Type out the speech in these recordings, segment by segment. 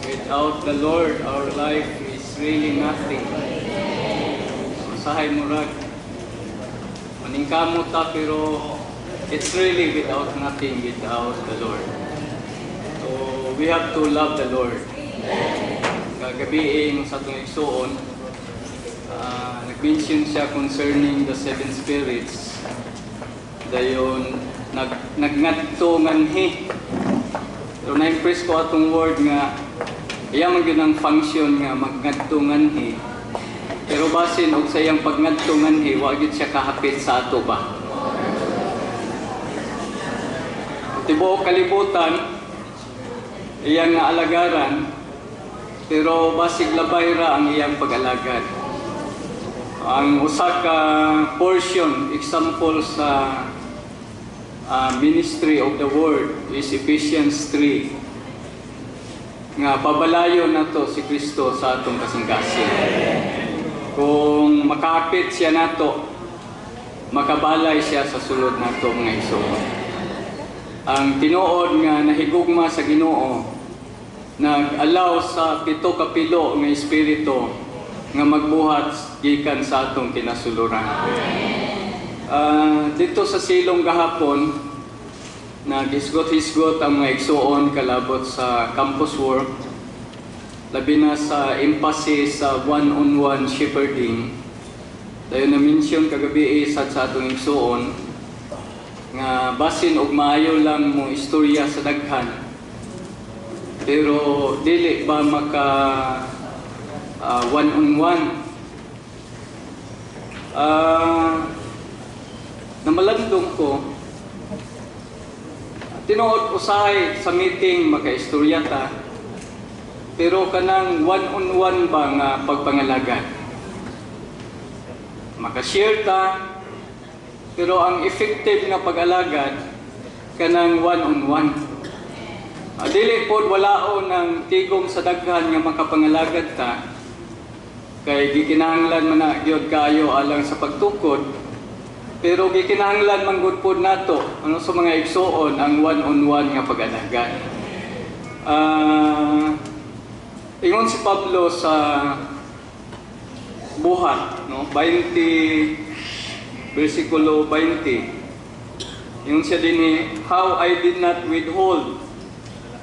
Without the Lord, our life is really nothing. Usahay murag. Maningkamot ta pero it's really without nothing without the Lord. So we have to love the Lord. Kagabi sa itong igsuon, nag-mention siya concerning the seven spirits. Dayon, nagngadto nganhi. So na-impress ko atong word nga iya man gyud ang function nga magngadto nganhi. Pero basin og sa iyang pagngadto nganhi, wa gyud siya kahapit sa ato ba. Tibuok kalibutan iyang alagaran, pero basig labay ra ang iyang pag-alagad. Ang usa ka portion, example sa ministry of the word is Ephesians 3. Nga pabalayo na to si Kristo sa atong kasing-kasing. Kung makapit siya nato, makabalay siya sa sulod nato mga igsoon. Ang tinuod nga nahigugma sa Ginoo, nag-allow sa pito kapilo nga espiritu nga magbuhat gikan sa atong kinasuluran. Dito sa silong gahapon, nag-hisgot-hisgot ang mga igsoon kalabot sa campus work, labi na sa emphasis sa one-on-one shepherding. Dayon na-mention kagabi sa atong igsoon nga basin og maayo lang mo istorya sa daghan, pero dili ba maka one-on-one. Namalandong ko, tinuod usahay sa meeting makaistorya ta, pero kanang one-on-one ba nga pagpangalagan. Makashare ta, pero ang effective nga pag-alagad kanang one-on-one. Dili pod walaon ng tigom sa daghan nga makapangalagad ta, kay gikinahanglan man na gyud kayo alang sa pagtukod. Pero gikinahanglan man gud pod nato ano sa mga igsoon ang one-on-one nga pag-alagad. Ingon si Pablo sa buhat, no, 20 versikulo 20. Ingon siya dinhi, how I did not withhold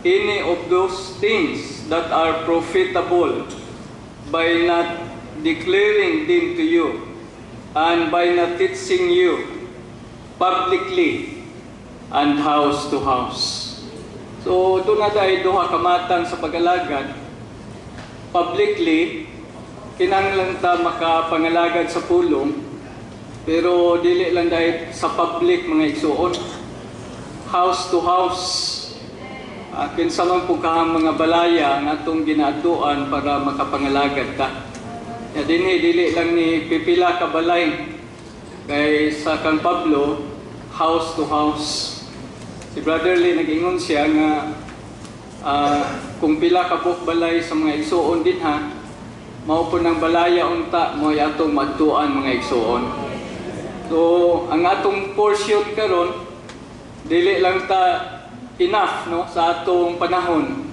any of those things that are profitable by not declaring them to you, and by not teaching you publicly and house to house. So, doon na tayo duha kamatang sa pag-alagad. Publicly, kinahanglan ta makapangalagad sa pulong, pero dili lang dahil sa public mga igsuon. House to house. Kinsa man po kahang mga balaya nga itong ginatuan para makapangalagad ka. Ya dinhi dili lang ni pipila ka balay, kay sa kang Pablo house to house. Si Brother Lee nag-ingon siya nga kung pila ka buok balay sa mga igsoon din ha, mao po ng balaya unta mo atong madtuan mga igsoon. So ang atong portion karon dili lang ta enough no sa atong panahon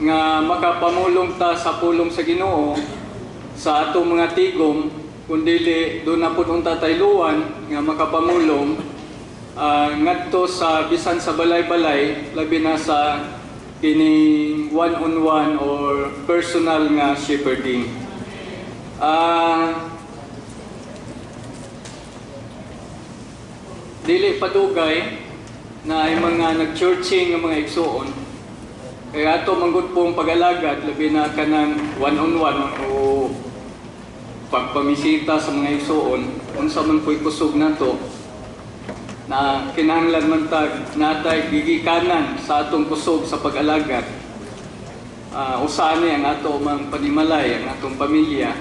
nga makapamulong ta sa pulong sa Ginoo sa atong mga tigom, kundili doon na po unta tayluan nga makapamulong ngadto sa bisan sa balay-balay, labi na sa kining one-on-one or personal nga shepherding. Dili padugay na ay mga nag-churching nga mga igsoon, kaya ato manggod pong pag-alagad, labi na kanang one-on-one o pagpamisita sa mga igsoon, unsa man po'y kusog nato na kinahanglan man tag natay gigikanan sa atong kusog sa pag-alagad. Usa ni ang ato mang panimalay, ang atong pamilya.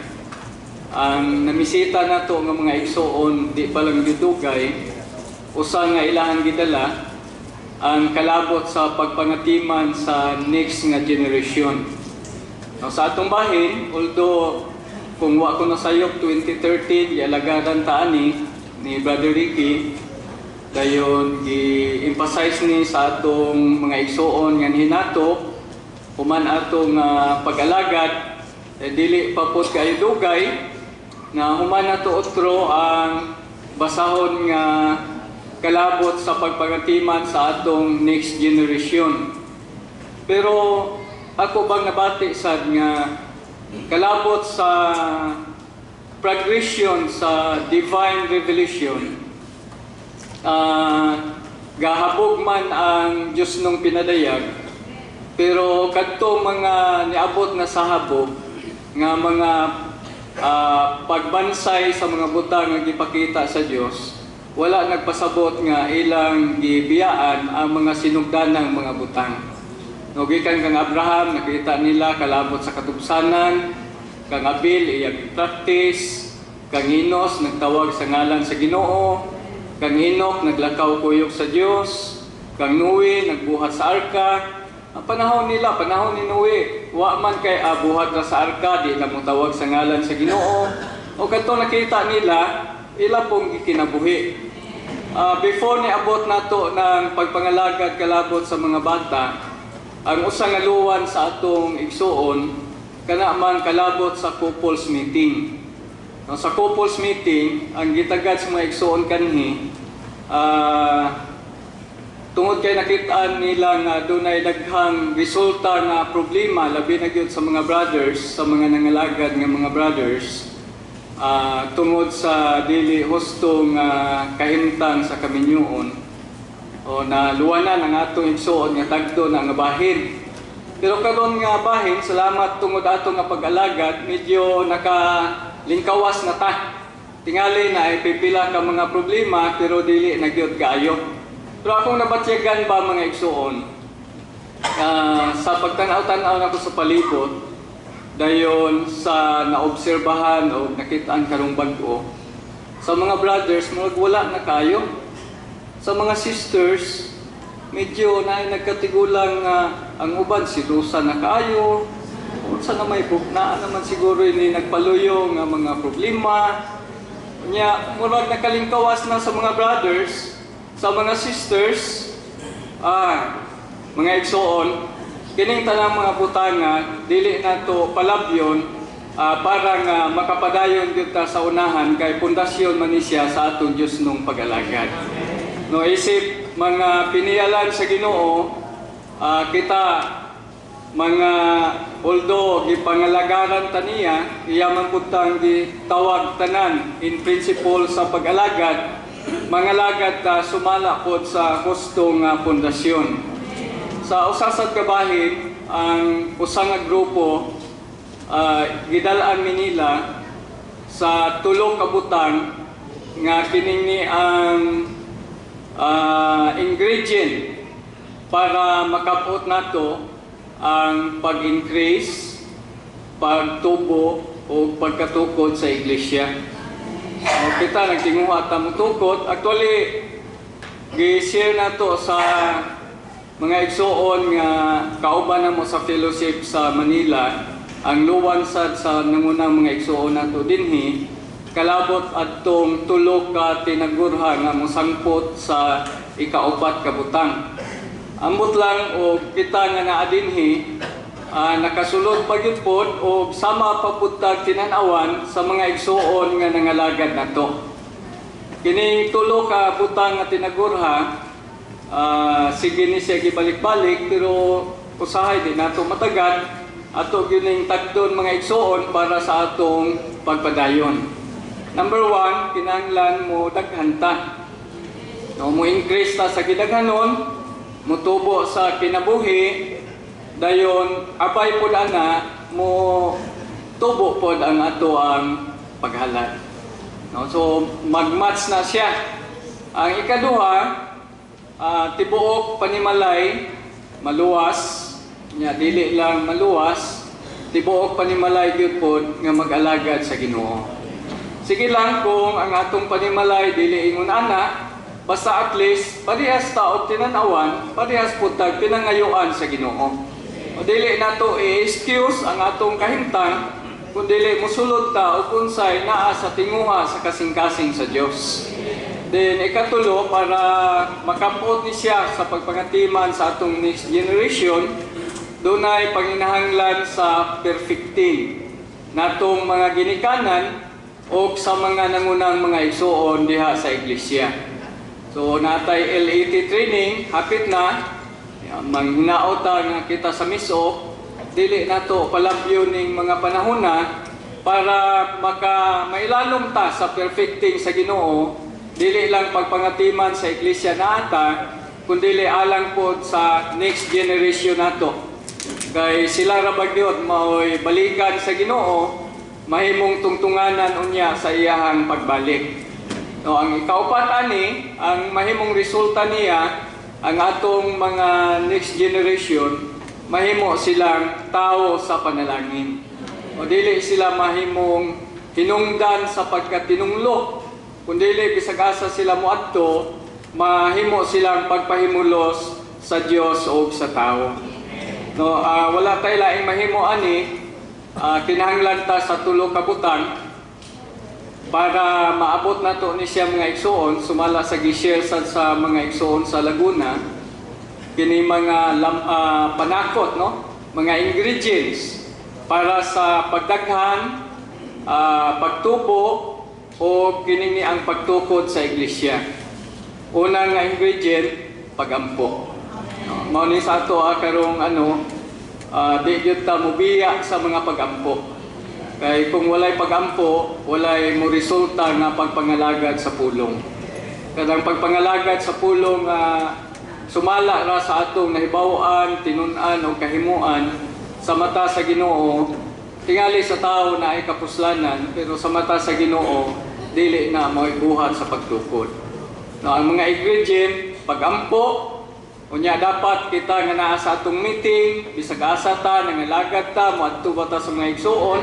Ang namisita nato nga mga igsoon di pa lang gidugay, usa nga ilahang gidala ang kalabot sa pagpangatiman sa next nga generation. Sa atong bahin, although kung wa ko nasayop 2013 gialagadan ta ani ni Brother Ricky, dayon gi-emphasize ni sa atong mga igsoon nga hinato human atong pag-alagad, dili pa po kayo dugay, na human nato otro ang basahon nga kalabot sa pagpangatiman sa atong next generation. Pero ako bang nabati sad nga kalabot sa progression sa divine revelation, gahabog man ang Diyos nung pinadayag, pero kadto mga niabot na sa habog nga mga pagbansay sa mga butang nga gipakita sa Dios, wala nagpasabot nga ilang gibiyaan ang mga sinugdanang mga butang. No, gikan kang Abraham, nakita nila kalabot sa katubsanan, kang Abel iyang practice, kang Enos nagtawag sa ngalan sa Ginoo, kang Enoch naglakaw kuyog sa Dios, kang Noe nagbuhat sa arka. Ang panahon nila, panahon ni Noe, wa man kay buhat na sa arka, di na mutawag sa ngalan sa Ginoo. O kadto nakita nila, ila pong ikinabuhi. Before ni abot nato ng pagpangalagad kalabot sa mga bata, ang usang aluwan sa atong igsuon, kana man kalabot sa couples meeting. No, sa couples meeting, ang gitagad sa mga igsuon kanhi, tungod kay nakitaan nila nga dunay daghang resulta nga problema labi na gyud sa mga brothers, sa mga nangalagad nga mga brothers, tungod sa dili hustong kahimtang sa kaminyoon o na luwanan ang atong igsuon nga tagdo na nga bahin. Pero karon nga bahin, salamat tungod ato nga pag-alagad, medyo nakalingkawas na ta. Tingali na ipipila ka mga problema pero dili na gyud kaayo. Pero akong nabatyagan ba mga igsuon, sa pagtanaw-tanaw nako sa palibot, dayon sa naobserbahan o nakitaan karong bag-o, sa mga brothers, wala na kayo. Sa mga sisters, medyo na nagkatigulang ang uban, si Rosa na kayo, o sa na may buknaan naman siguro ini nagpaluyo nga mga problema. Nya, murag nakalingkawas na sa mga brothers. Sa mga sisters, mga igsoon, kining tanang mga butanga, dili na to palabyon para nga makapadayon gyud ta sa unahan kay pundasyon man ni siya sa atong Dios nung pag-alagad. No, isip mga pinialan sa Ginoo, kita mga although gipangalagaran taniya, iya man pud tang gitawag tanan in principle sa pag-alagad, mga lagad sumala pod sa hustong pundasyon. Sa usasad kabahin, ang usang nga grupo gidalaan Manila sa tulong kabutang nga kining ang ingredient para makapot nato ang pag-increase, pagtubo o pagkatukod sa iglesia. Kita nagtinguha ta mo tukod. Actually, gi-share na to sa mga igsuon nga kauban na mo sa fellowship sa Manila, ang luwan sad sa nangunang mga igsuon nato dinhi, kalabot adtong tulo ka tinagurha nga mosangpot sa ikaupat ka butang. Ambot lang o kita nga naa dinhi, nakasulod pa gyud pod o sama pa pud tag tinan-awan sa mga igsuon nga nangalagad nato. Kining tulo ka butang nga tinagurha, sige ni siya gibalik-balik pero usahay di nato matagal ato gining tagdon mga igsuon para sa atong pagpadayon. Number 1, kinahanglan mo daghanta. No, mo increase ta sa gidaghanon, mutubo sa kinabuhi, dayon apay pod ana mo tubo pod ang ato ang paghalad. No, so magmatch na siya. Ang ikaduha, tibuok panimalay, maluwas, nya dili lang maluwas, tibuok panimalay gyud pod nga mag-alagad sa Ginoo. Sige lang kung ang atong panimalay dili ingon ana, basta at least parehas taod tinan-awan, parehas pud tag pinangayuan sa Ginoo. O dili nato i-excuse ang atong kahimtang, kung dili mosulod ta o unsay naa sa tinguha sa kasing-kasing sa Dios. Then ikatulo, para makapot ni siya sa pagpangatiman sa atong next generation, dunay panginahanglan sa perfecting natong mga ginikanan o sa mga nangunang mga igsuon diha sa iglesia. So natay LET training, hapit na, manghinaota nga kita sa miso, dili nato palabyo ning mga panahon na para mailalom ta sa perfecting sa Ginoo, dili lang pagpangatiman sa iglesia na ata, kundi alang po sa next generation nato. Kay sila ra bagyod maoy balikan sa Ginoo, mahimong tungtunganan unya sa iyahang pagbalik. No, ang ikaupat ani, ang mahimong resulta niya, ang atong mga next generation, mahimo silang tao sa panalangin. O dili sila mahimong hinungdan sa pagkatinunglo, kundi bisag asa sila moadto, mahimo silang pagpahimulos sa Dios o sa tao. No, wala tay laing mahimo ani, kinahanglan ta sa tulo ka butang para maabot nato ni siya mga igsuon, sumala sa gi-share sa mga igsuon sa Laguna, kini mga panakot, no, mga ingredients para sa pagdaghan, pagtubo o kini ang pagtukod sa iglesia. Unang nga ingredient, pagampo. Mao ni sa ato karong di gyud ta mobiya sa mga pagampo. Kay kung walay pagampo, walay mo resulta nga pagpangalagad sa pulong. Kadang pagpangalagad sa pulong sumala ra sa atong nahibaw-an, tinun-an o kahimuan sa mata sa Ginoo, tingali sa tao na ay kapuslanan, pero sa mata sa Ginoo dili na moibuhat sa pagtukod. No, ang mga ingredient, pagampo. Unya dapat kita nga naa sa atong meeting, bisag asa ta, nangalagad ta, moadto ba ta sa mga igsuon,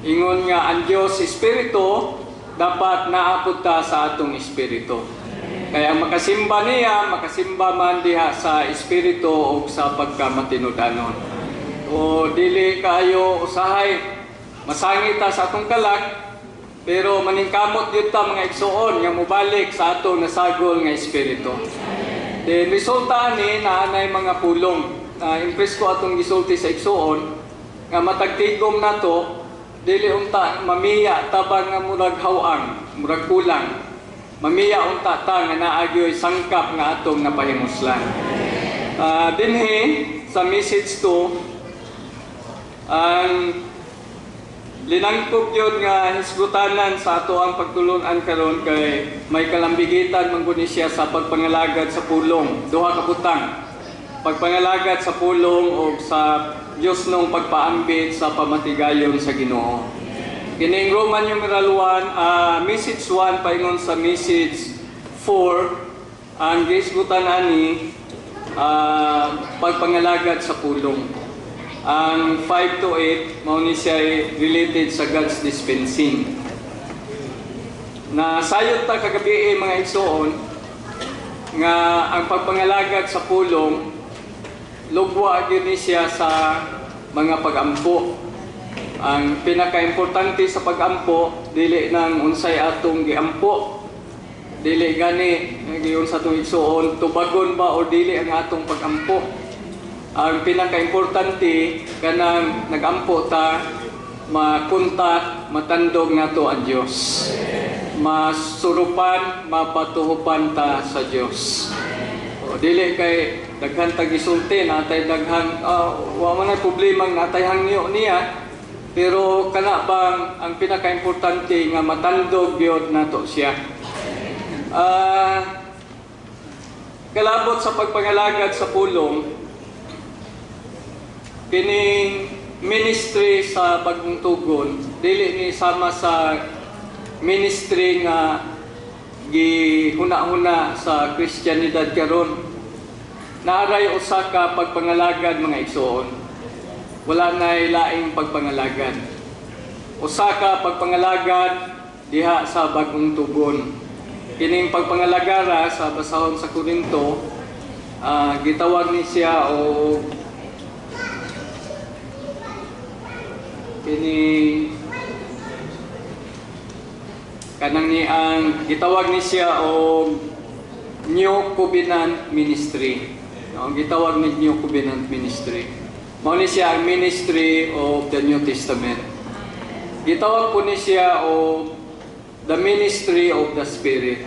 ingon nga ang Dios Espiritu, dapat naapod ta sa atong espiritu. Kaya makasimba niya, makasimba man diha sa espiritu o sa pagkamatinud-anon. O dili kayo usahay, masangit ta sa atong kalag, pero maningkamot yun ta mga igsuon nga mubalik sa atong nasagol nga espiritu. Then resulta ni naanay mga pulong. Impress ko atong gisulti sa igsuon nga matagtigom na to, dili unta mamiya tabang nga murag hawang, murag kulang. Mamiya unta ta nga naagyoy sangkap nga atong napahimuslan. Dinhi sa message 2, ang linangkog yun nga hisgutanan sa ato ang pagtulungan karon kay may kalambigitan mangguni siya sa pagpangalagad sa pulong, duha ka butang. Pagpangalagad sa pulong o sa Dios nung pagpaambit sa pamatigayon sa Ginoo. Kining Roman numeral 1, message 1 paingon sa message 4, ang hisgutan ani pagpangalagad sa pulong. Ang 5 to 8, mao ni siya related sa God's dispensing. Na sayot ta kagabi mga igsuon nga ang pagpangalagad sa pulong lugwa gyud ni siya sa mga pagampo. Ang pinaka-importante sa pagampo dili nang unsay atong giampo. Dili gani giyon sa atong igsuon tubagon ba o dili ang atong pagampo. Ang pinaka-importante kanang nagampo ta, makunta, matandog nato ang Dios. Masurupan, mapatuhupan ta sa Dios. O dili kay daghan ta gisulti natay daghan wa man ay problema natay hangyo niya, pero kana bang ang pinaka-importante nga matandog gyud nato siya. Kalabot sa pagpangalagad sa pulong, kining ministry sa Bagong Tugon dili ni sama sa ministry nga gihuna-huna sa Kristiyanidad karon. Naaray usa ka pagpangalagad mga igsoon. Wala nay laing pagpangalagad. Usa ka pagpangalagad diha sa Bagong Tugon. Kining pagpangalagara sa basahon sa Korinto, gitawag ni siya o kini kanang ni ang gitawag ni siya o New Covenant Ministry. Ang gitawag ni New Covenant Ministry. Mao ni siya ang ministry of the New Testament. Gitawag po ni siya o the ministry of the Spirit.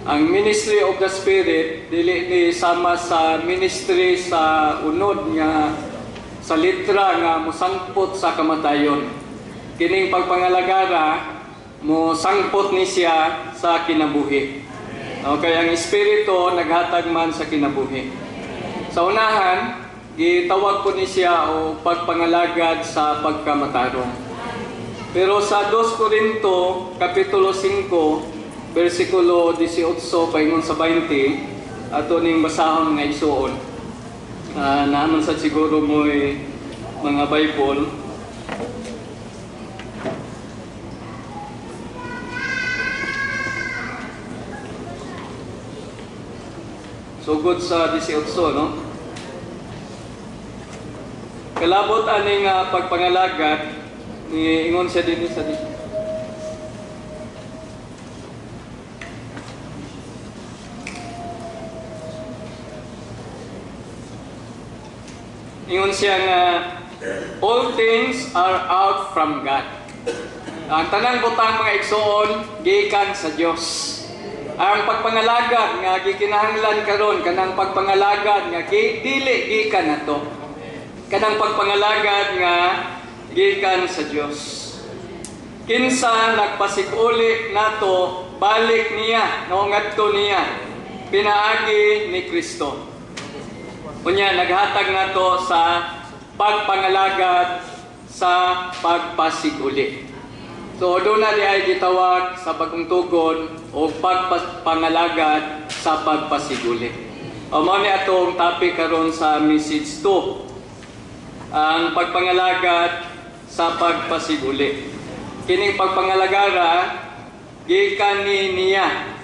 Ang ministry of the Spirit dili ni sama sa ministry sa unod nga sa litra nga mosangpot sa kamatayon. Kining pagpangalagara mo sangpot ni siya sa kinabuhi. Okay, ang Espiritu naghatag man sa kinabuhi. Sa unahan, gitawag po ni siya o pagpangalagad sa pagkamatarong. Pero sa 2 Corinto, Kapitulo 5, versikulo 18, paingon sa 20, ato ning basahon nga isuon. Naaman sa siguro mo'y mga Bible. Sugod sa 18, no? Kalabot aning pagpangalagad ni ingon siya din sa ingon siya nga all things are out from God. Ang tanang butang mga igsoon gikan sa Dios. Ang pagpangalagad nga gikinahanglan karon kanang pagpangalagad nga dili gikan nato. Kanang pagpangalagad nga gikan sa Dios. Kinsa nagpasiguli nato balik niya no ngadto niya pinaagi ni Kristo. Unya naghatag nato sa pagpangalagad sa pagpasiguli. So doon na di ay gitawag sa bagong tugon o pagpangalagad sa pagpasiguli. O mao ni atong topic karon sa message 2. Ang pagpangalagad sa pagpasiguli. Kining pagpangalagara gikan ni niya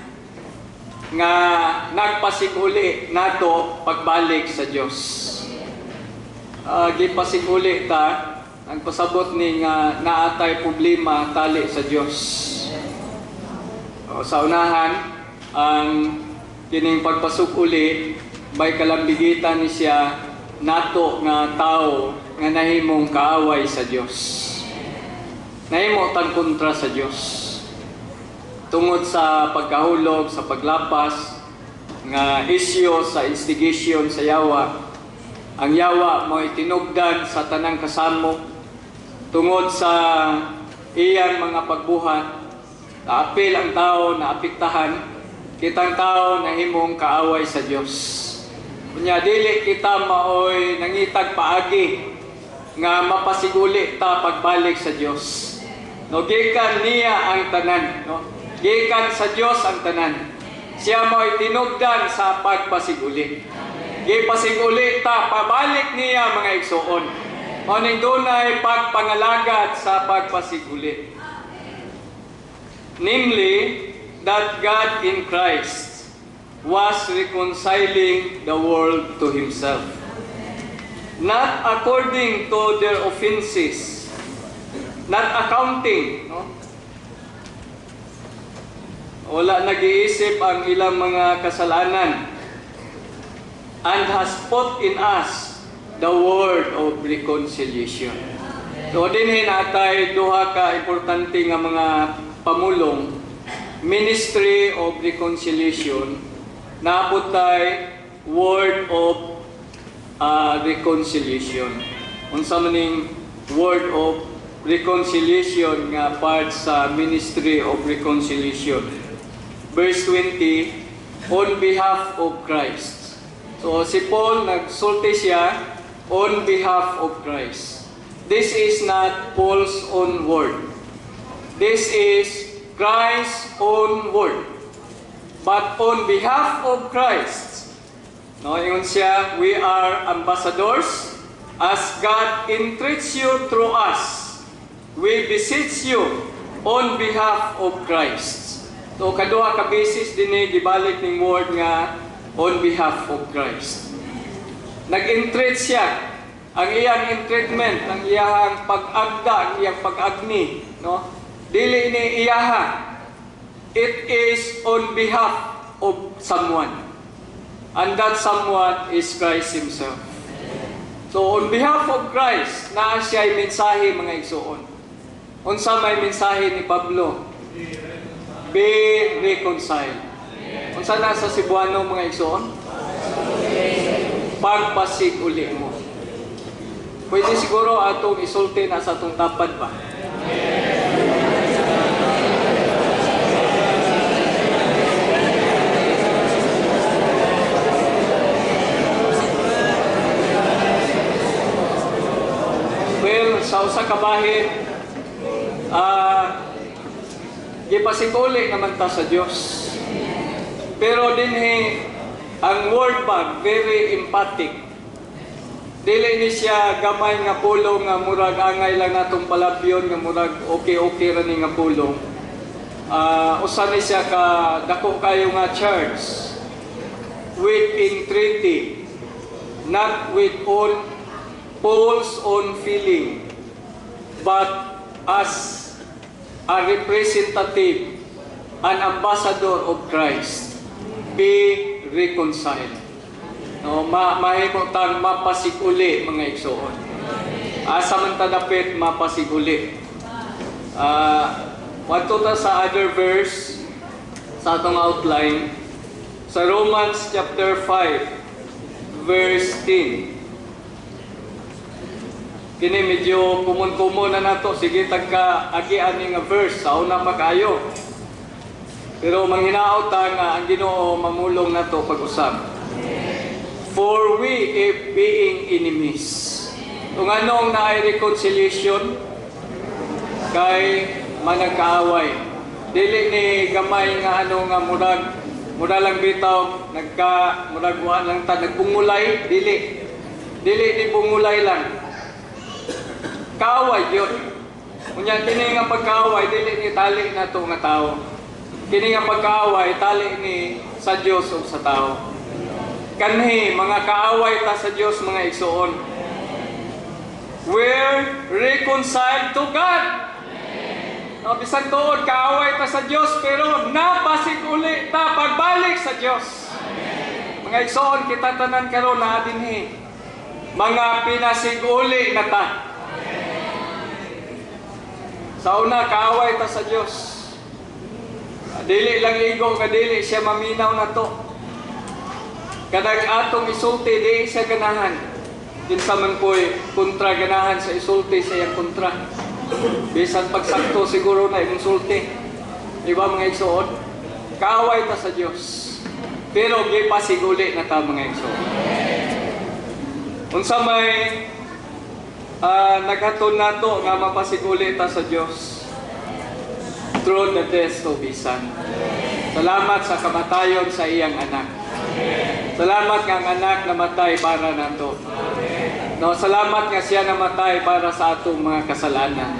nga nagpasiguli nato pagbalik sa Dios. Gipasiguli ta ang pasabot ni nga naatay problema tali sa Dios. Sa unahan ang kining pagpasuguli bay kalambigitan ni siya nato nga tao nga nahimong kaaway sa Dios. Nahimo tang kontra sa Dios. Tungod sa pagkahulog, sa paglapas nga isyu sa instigation sa yawa. Ang yawa mo itinugdan sa tanang kasamo tungod sa iyang mga pagbuhat. Naapil ang tao, naapektahan. Kitang tao nahimong kaaway sa Dios. Kunya dili kita maoy nangitag paagi nga mapasiguli ta pagbalik sa Dios. No gikan niya ang tanan, no? Gikan sa Dios ang tanan. Siya mo'y tinugdan sa pagpasiguli. Gipasiguli ta pabalik niya mga igsoon. Mao ning dunay pagpangalagad sa pagpasiguli. Namely, that God in Christ was reconciling the world to Himself. Not according to their offenses, not accounting, no? Wala nag-iisip ang ilang mga kasalanan, and has put in us the word of reconciliation. So dinhi natay duha ka importante nga mga pamulong, ministry of reconciliation, naputay word of reconciliation. Unsa maning word of reconciliation nga part sa ministry of reconciliation. Verse 20, on behalf of Christ. So si Paul nagsulti siya on behalf of Christ. This is not Paul's own word. This is Christ's own word. But on behalf of Christ, no, yun siya, we are ambassadors as God entreats you through us. We beseech you on behalf of Christ. So kaduha ka basis dinhi gibalik ning word nga on behalf of Christ. Nag-entreat siya. Ang iyang entreatment, ang iyang pag-agda, ang iyang pag-agni, no? Dili ni iyaha. It is on behalf of someone. And that someone is Christ Himself. So on behalf of Christ, naa siya'y mensahe mga igsoon. Unsa may mensahe ni Pablo? Be reconciled. Unsa na sa Cebuano mga igsoon? Pagpasig uli mo. Pwede siguro atong isulti na sa atong tapad ba? Well, sa usa ka bahin, gipasig uli naman ta sa Dios. Pero dinhi ang word ba very emphatic. Dili ni siya gamay nga pulong nga murag angay lang natong palabyon nga murag okay ra ni nga pulong. Usa ni siya ka dako kayo nga church with entreaty, not with all Paul's own feeling, but as a representative, an ambassador of Christ. Be reconciled. No, mahimo tang mapasig uli mga igsoon. Asa man ta dapit mapasig uli. Wadto ta sa other verse sa atong outline sa Romans chapter 5 verse 10. Kini medyo kumon-kumon na nato, sige tagka agian ni nga verse sa una makayo. Pero manghinaot ta nga ang Ginoo mamulong nato pag-usab. For we, if being enemies, kung anong naay reconciliation, kay managkaaway. Dili ni gamay nga ano nga murag lang bitaw, muragwan lang ta, nagbungulay, dili ni bungulay lang. Kaaway yun. Kunya, kini nga pagkaaway, dili ni tali na to nga tao. Kini nga pagkaaway, tali ni sa Diyos o sa tao. Kanhi, mga kaaway ta sa Diyos, mga igsoon. We're reconciled to God. No, bisag tuod, kaaway ta sa Diyos, pero napasig uli ta pagbalik sa Diyos. Mga igsoon, kita tanan karon na dinhi. Mga pinasig uli na ta. Sa una, kaaway ta sa Diyos. Dili lang igo, kadili siya maminaw na to. Kadag atong isulti, di siya ganahan. Kinsa man ko'y kontra ganahan sa isulti sa iyang kontra. Bisan pagsakto siguro na imong sulti. Diba mga igsoon? Kaaway ta sa Diyos. Pero gipasiguli na ta mga igsoon. Unsa may naghatod nato nga mapasiguli ta sa Dios through the death of His Son. Salamat sa kamatayon sa iyang anak. Salamat nga ang anak namatay para nato. No, salamat nga siya namatay para sa atong mga kasalanan.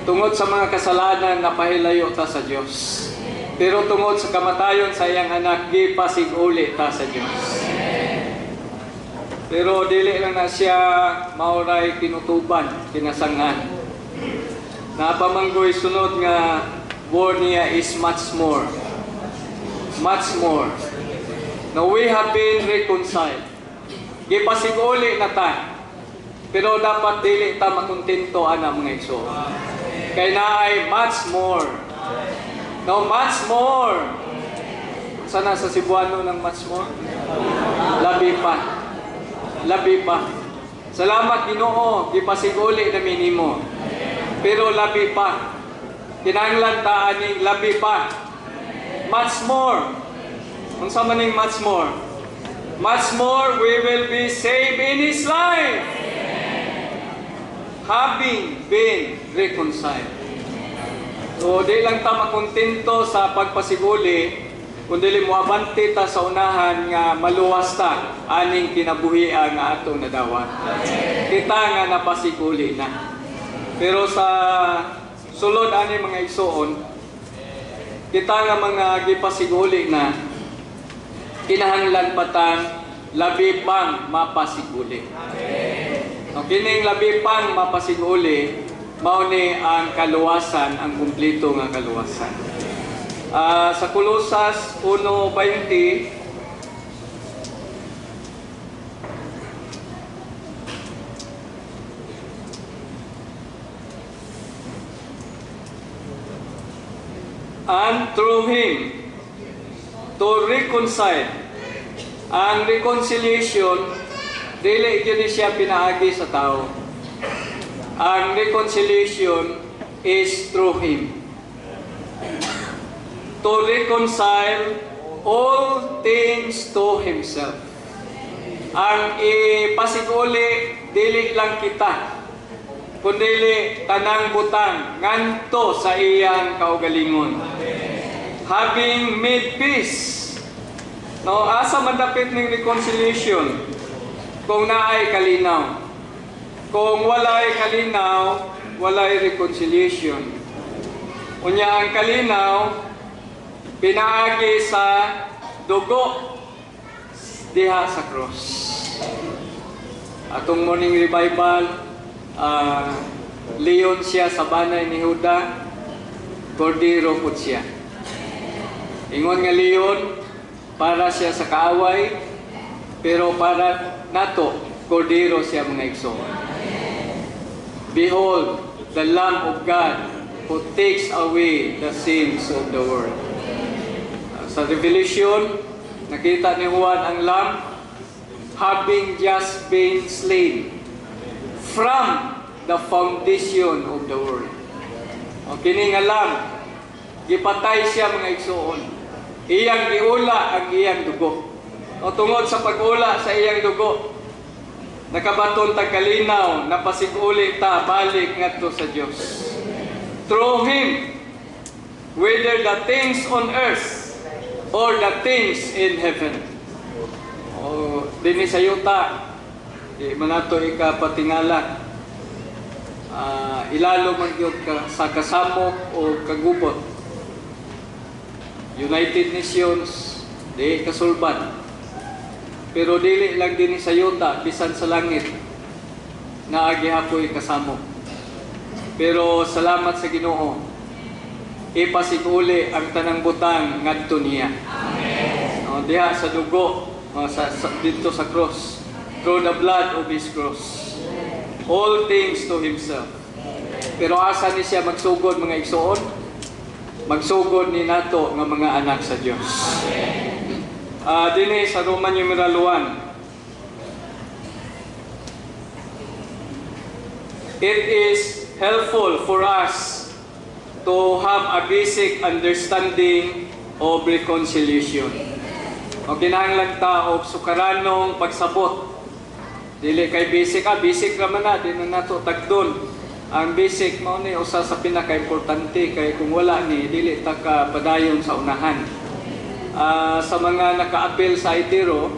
Tungod sa mga kasalanan napahilayo ta sa Dios. Pero tungod sa kamatayon sa iyang anak gipasiguli ta sa Dios. Pero dili lang na siya mauray kinutuban, kinasangan. Napamanggoy sunod nga word niya is much more. Much more. Now we have been reconciled. Gipasiguli na ta. Pero dapat dili ta makontento ana mga igsoon. Kay naay much more. No, much more. Sana sa Cebuano ng much more? Labi pa. Labi pa. Salamat Ginoo, gipasiguli na minimo. Pero labi pa. Kinahanglan ta aning labi pa. Much more. Unsa man ning much more? Much more we will be saved in His life. Having been reconciled. So di lang ta makontento sa pagpasiguli, kundi mo abante ta sa unahan nga maluwas ta aning kinabuhi nga atong nadawat. Kita nga napasiguli na. Pero sa sulod ani mga igsoon, kita nga mga gipasiguli na kinahanglan pa tang labi pang mapasiguli. So, kining labi pang mapasiguli mao ni ang kaluwasan, ang kumpleto nga kaluwasan. Sa Colosas 1:20 and through Him to reconcile. Ang reconciliation, dili gyud siya pinaagi sa tao. Ang reconciliation is through Him. To reconcile all things to Himself. Ang ipasiguli, dili lang kita, kundi tanang butang nganto sa iyang kaugalingon. Having made peace. No, asa man dapit ning reconciliation? Kung naay kalinaw. Kung walay kalinaw, walay reconciliation. Unya ang kalinaw, pinaagi sa dugo diha sa cross. Atong morning revival, leon siya sa banay ni Huda, kordero pud siya. Ingon nga leon, para siya sa kaaway, pero para nato, kordero siya mga igsoon. Behold, the Lamb of God who takes away the sins of the world. Sa Revelation, nakita ni Juan ang Lamb having just been slain from the foundation of the world. O kini nga Lamb, gipatay siya mga igsoon. Iyang giula ang iyang dugo. O tungod sa pag-ula sa iyang dugo, nakabaton ta kalinaw, napasiguli ta balik ngadto sa Dios. Through Him, whether the things on earth or the things in heaven. O dinhi sa yuta, di man nato ikapatingala. Ilalo man gyud ka sa kasamok o kagubot. United Nations, di kasulban. Pero dili lang din sa yuta, bisan sa langit, naagi hapoy kasamo. Pero salamat sa Ginoo, ipasiguli ang tanang butang ngadto niya. Amen. Diha sa dugo, dito sa cross, through the blood of His cross. All things to Himself. Pero asa ni siya magsugod mga igsoon? Magsugod ni nato nga mga anak sa Dios. Dinhi sa Roman numeral 1. It is helpful for us to have a basic understanding of reconciliation. O kinahanglan ta og sukaranong pagsabot. Dili kay basic, basic raman na, di na nato tagdon. Ang basic mao ni usa sa pinaka-importante kay kung wala ni dili ta ka padayon sa unahan. Sa mga naka-appeal sa ITERO,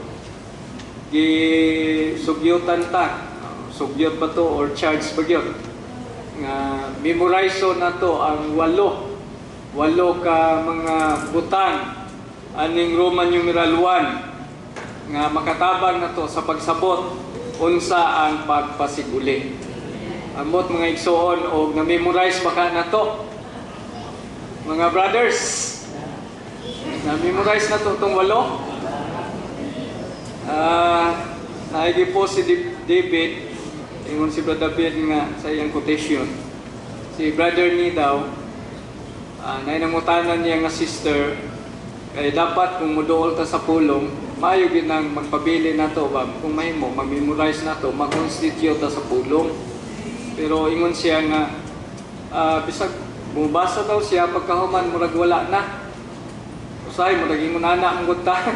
gisugyutan ta, sugyot ba to or charge ba gyud? Nga memorize na to ang walo ka mga butang aning Roman numeral 1 nga makatabang na to sa pagsabot unsa ang pagpasiguli. Amot mga igsoon o na-memorize baka na to. Mga brothers, na-memorize na to itong walo. Naigi po si David, ingon si Brother David nga sa iyang quotation. Si Brother ni daw, nainangutanan niya nga sister, kaya dapat kung muduol ta sa pulong, maayo ginang magpabili na to ba? Kung mahimo, mag-memorize na to, mag-constitute ta sa pulong. Pero ingon siya nga, bisag bumabasa daw siya, pagkahuman murag wala na. Usay, murag ingon anak ang guntahan.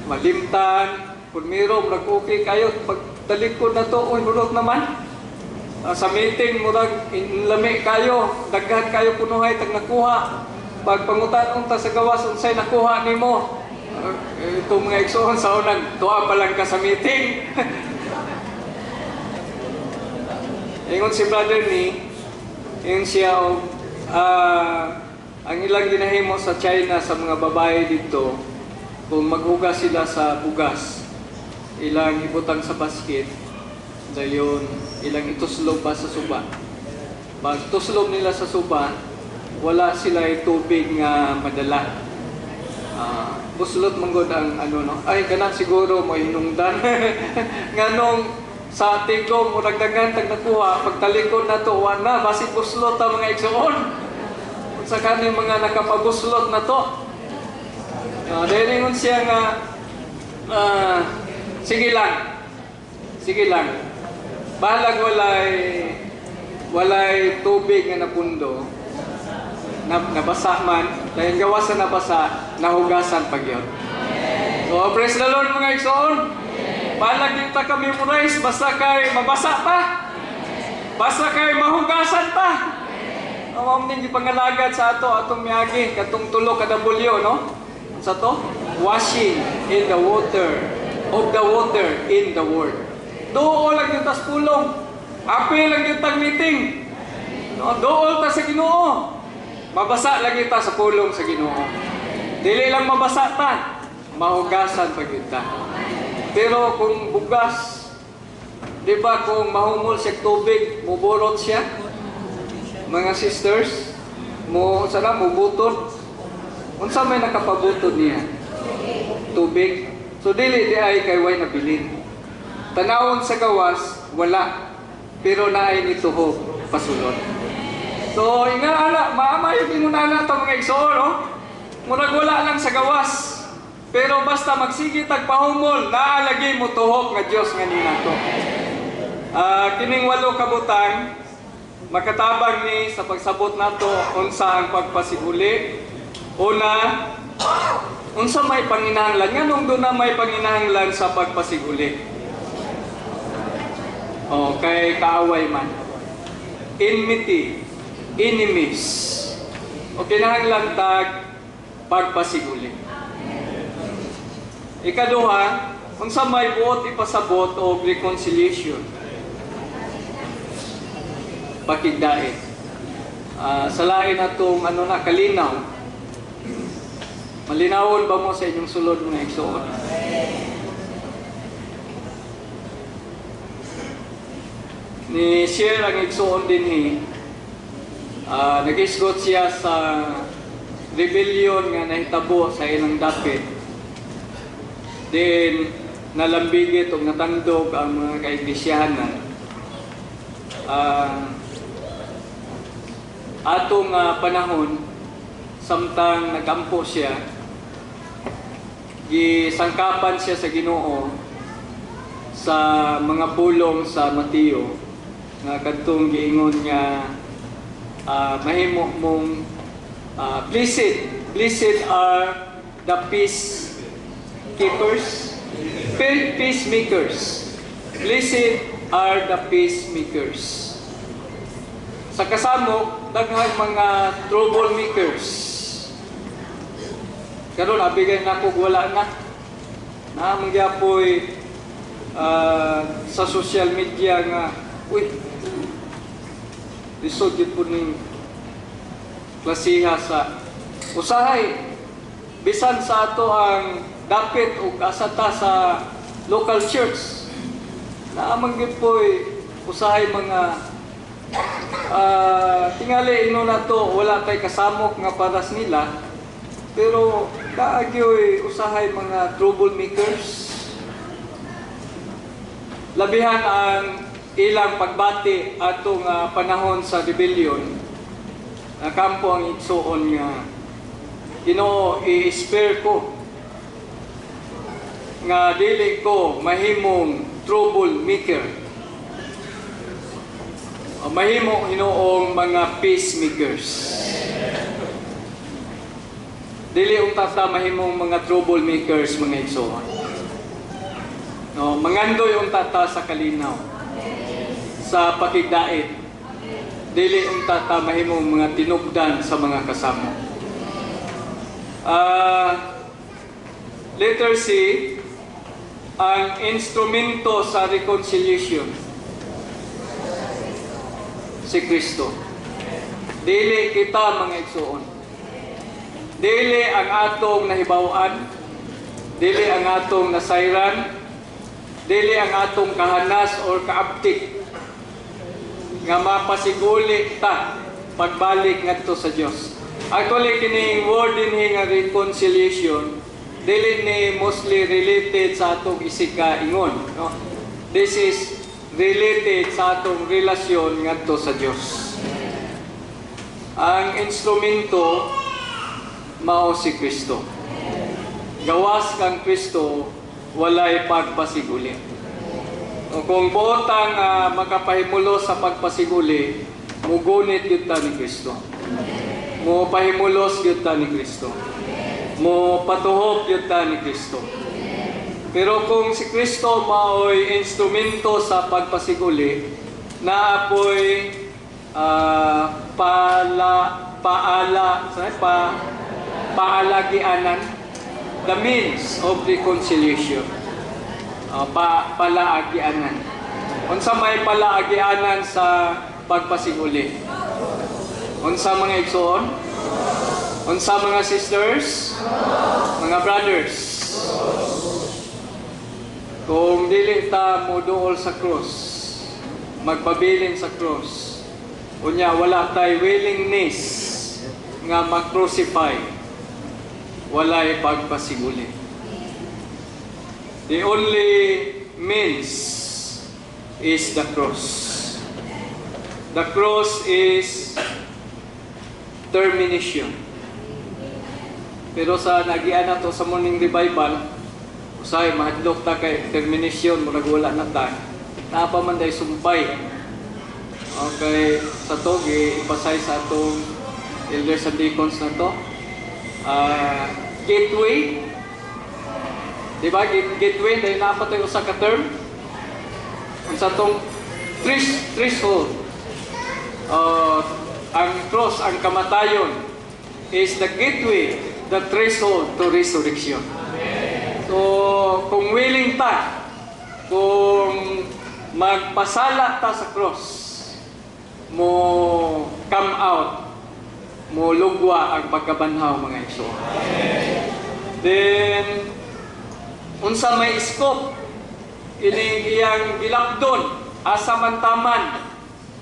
Malimtan, kung miro, murag okay kayo. Pag talikod na to, uy, murag naman. Sa meeting, murag inlami kayo, daghan kayo punuhay, tag nakuha. Pag pangutanong ta sa gawas, unsay nakuha ni mo. Itong mga igsoon sa unang, tuwa pa lang ka sa meeting. Ingon si brother ni, ingon siya ang ilang ginahimo sa China sa mga babae dito, kung maghugas sila sa bugas, ilang ibutang sa basket, dayon ilang ituslob pa sa suba. Pag tuslob nila sa suba, wala sila tubig nga madala. Buslot manggod ang ay kana siguro mo hinungdan. Nganong sa tigom murag daghan tag nakuha, pagtalikod na to na basit buslot ta mga igsoon. sa kanang mga nakapabuslot na to. Dahil ingon siya nga, sige lang. Balag walay tubig nga napundo, nabasa man, dahil gawas sa nabasa, nahugasan pag yun. So, praise the Lord mga igsoon. Balag yung ka-memorize, basta kay mabasa pa. Basta kay mahugasan pa. Ang mga pangalagad sa atong miyagi, katong tulo kada bulyo, no? Sa to? Washing in the water, of the water in the word. Dool lang yung tas pulong. Apil lang yung tag-meeting. No? Dool ta sa Ginoo. Mabasa lang ta sa pulong sa Ginoo. Dili lang mabasa ta, mahugasan pag yun ta. Pero kung bugas, di ba kung mahumol siya tubig, muburot siya, mga sisters, mubutod. Unsa may nakapabutod niya? Tubig. So dili di ay kay way nabilin. Tanawon sa gawas, wala. Pero naay nituhog, pasulod. So inaala, maamay yung inunana ito mga igsoon, no? Murag wala lang sa gawas. Pero basta magsigit agpahumol, naalagi mo tuhok nga Dios nga nina to. Kining 8 kabutang makatabang ni sa pagsabot nato unsa ang pagpasiguli. Una, unsa may panginahanglan nganong do na may panginahanglan sa pagpasiguli. Kay kaaway man. Enmity, enemies. O kinahanglan tag pagpasiguli. Ikaduha, unsa may buot ipasabot o reconciliation. Pakigdae. Sa lain atong kalinaw. Malinawon ba mo sa inyong sulod mga igsoon? Ni share ang igsoon din nag-isgot siya sa rebellion nga nahitabo sa ilang dapit. Then, nalambigit o natandog ang mga kaiglesia-hanan. Atong panahon, samtang nagampo siya, gisangkapan siya sa Ginoo sa mga pulong sa Mateo, nga kadtong giingon nga mahimo mong blessed are the peacemakers. Blessed are the peacemakers. Sa kasamo, daghang mga troublemakers. Karon abigay na ko wala na. Mangyapoy sa social media nga, lisod yun po ning klasiha sa usahay. Bisan sa ato ang dapit o kasata sa local church. Naamanggit po usahay mga tingali ino na to, wala tay kasamok nga paras nila. Pero kaagyo usahay mga troublemakers. Labihan ang ilang pagbati atong panahon sa rebellion. Kampo ang igsoon nga Ginoo i-spare ko nga dili ko mahimong troublemaker. Mahimo Ginoong mga peacemakers. Dili untata mahimong mga troublemakers mga igsoon. Mangandoy untata sa kalinaw. Sa pakigdait. Dili untata mahimong mga tinubdan sa mga kasama. Letter C, ang instrumento sa reconciliation, si Kristo. Dili kita mga igsoon. Dili ang atong nahibaw-an, dili ang atong nasayran, dili ang atong kahanas or kaabtik nga mapasiguli ta pagbalik ngadto sa Dios. Actually, kining word din nga reconciliation, dili ni mostly related sa atong isika ingon. No? This is related sa atong relasyon ngadto sa Dios. ang instrumento mao si Kristo. Gawas kang Kristo, walay pagpasiguli. O kung buotang makapahimulo sa pagpasiguli, mugunit yun ta ni Kristo. Mo pahimulos yun ta ni Kristo. Mo patuhop yun ta ni Kristo. Pero kung si Kristo mao'y instrumento sa pagpasiguli, na apo'y paalagianan, the means of reconciliation. Palaagianan. Unsa may palaagianan sa pagpasiguli? Unsa mga igsoon? Unsa mga sisters? Mga brothers? Kung dili ta moduol sa cross, magpabilin sa cross, unya wala tay willingness nga mag-crucify, walay pagpasiguli. The only means is the cross. The cross is termination. Pero sa nagian na to sa morning revival, usay mahadlok ta kay termination, murag wala na ta. Napa man day sumpay. Okay, sa to ipasay sa atong elders and deacons na to. Gateway. Diba? Gateway, dahil napatay usa ka term. Ang sa itong threshold. Ang cross, ang kamatayon, is the gateway, the threshold to resurrection. So, kung willing ta, kung magpasala ta sa cross, mo come out, mo lugwa ang pagkabanhaw mga igsoon. Then, unsa may scope ining iyang gilapdon asa man taman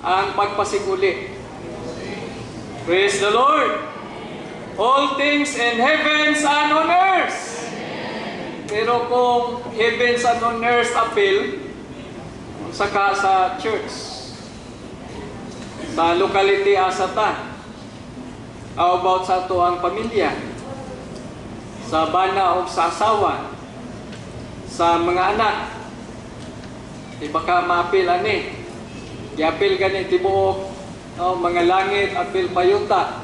ang pagpasiguli. Praise the Lord. All things in heavens and on earth. Pero kung heavens and on earth appeal, saka sa church, sa locality asa ta, how about sa to ang pamilya, sa bana o sa asawa, sa mga anak, di baka ma-apil ani, i-apil gani tibuok, mga langit, apil payuta,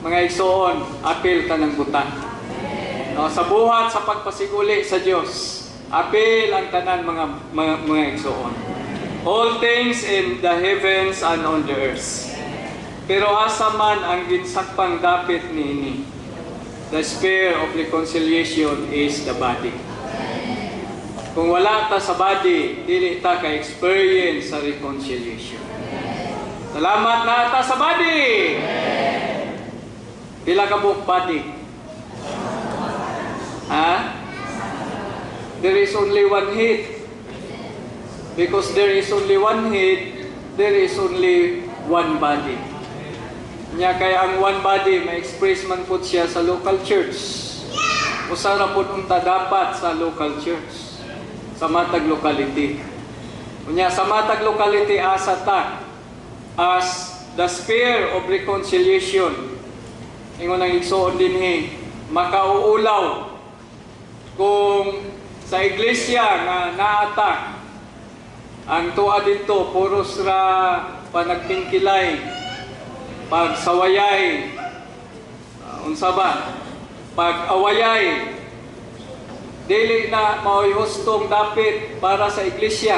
mga igsoon, apil tanang buta. Sa buhat sa pagpasiguli sa Dios, apil ang tanan mga igsoon. All things in the heavens and on the earth. Pero asa man ang ginsakpang dapit niini, the spear of reconciliation is the body. Kung wala ta sa body, dili ta ka-experience sa reconciliation. Salamat na ta sa body! Pila ka buok body? Ha? There is only one head. Because there is only one head, there is only one body. Nya kay ang one body, ma-express man po siya sa local church. Usara po unta dapat sa local church. Sa matag locality. Unya sa matag locality asa ta as the spear of reconciliation. Ingon ang igsoon dinhi, makauulaw kung sa iglesia nga naata ang tuwa dito puros ra panagtingkilay, pagsawayay, unsa ba? Pag-awayay, dili na mao'y hustong dapit para sa iglesia.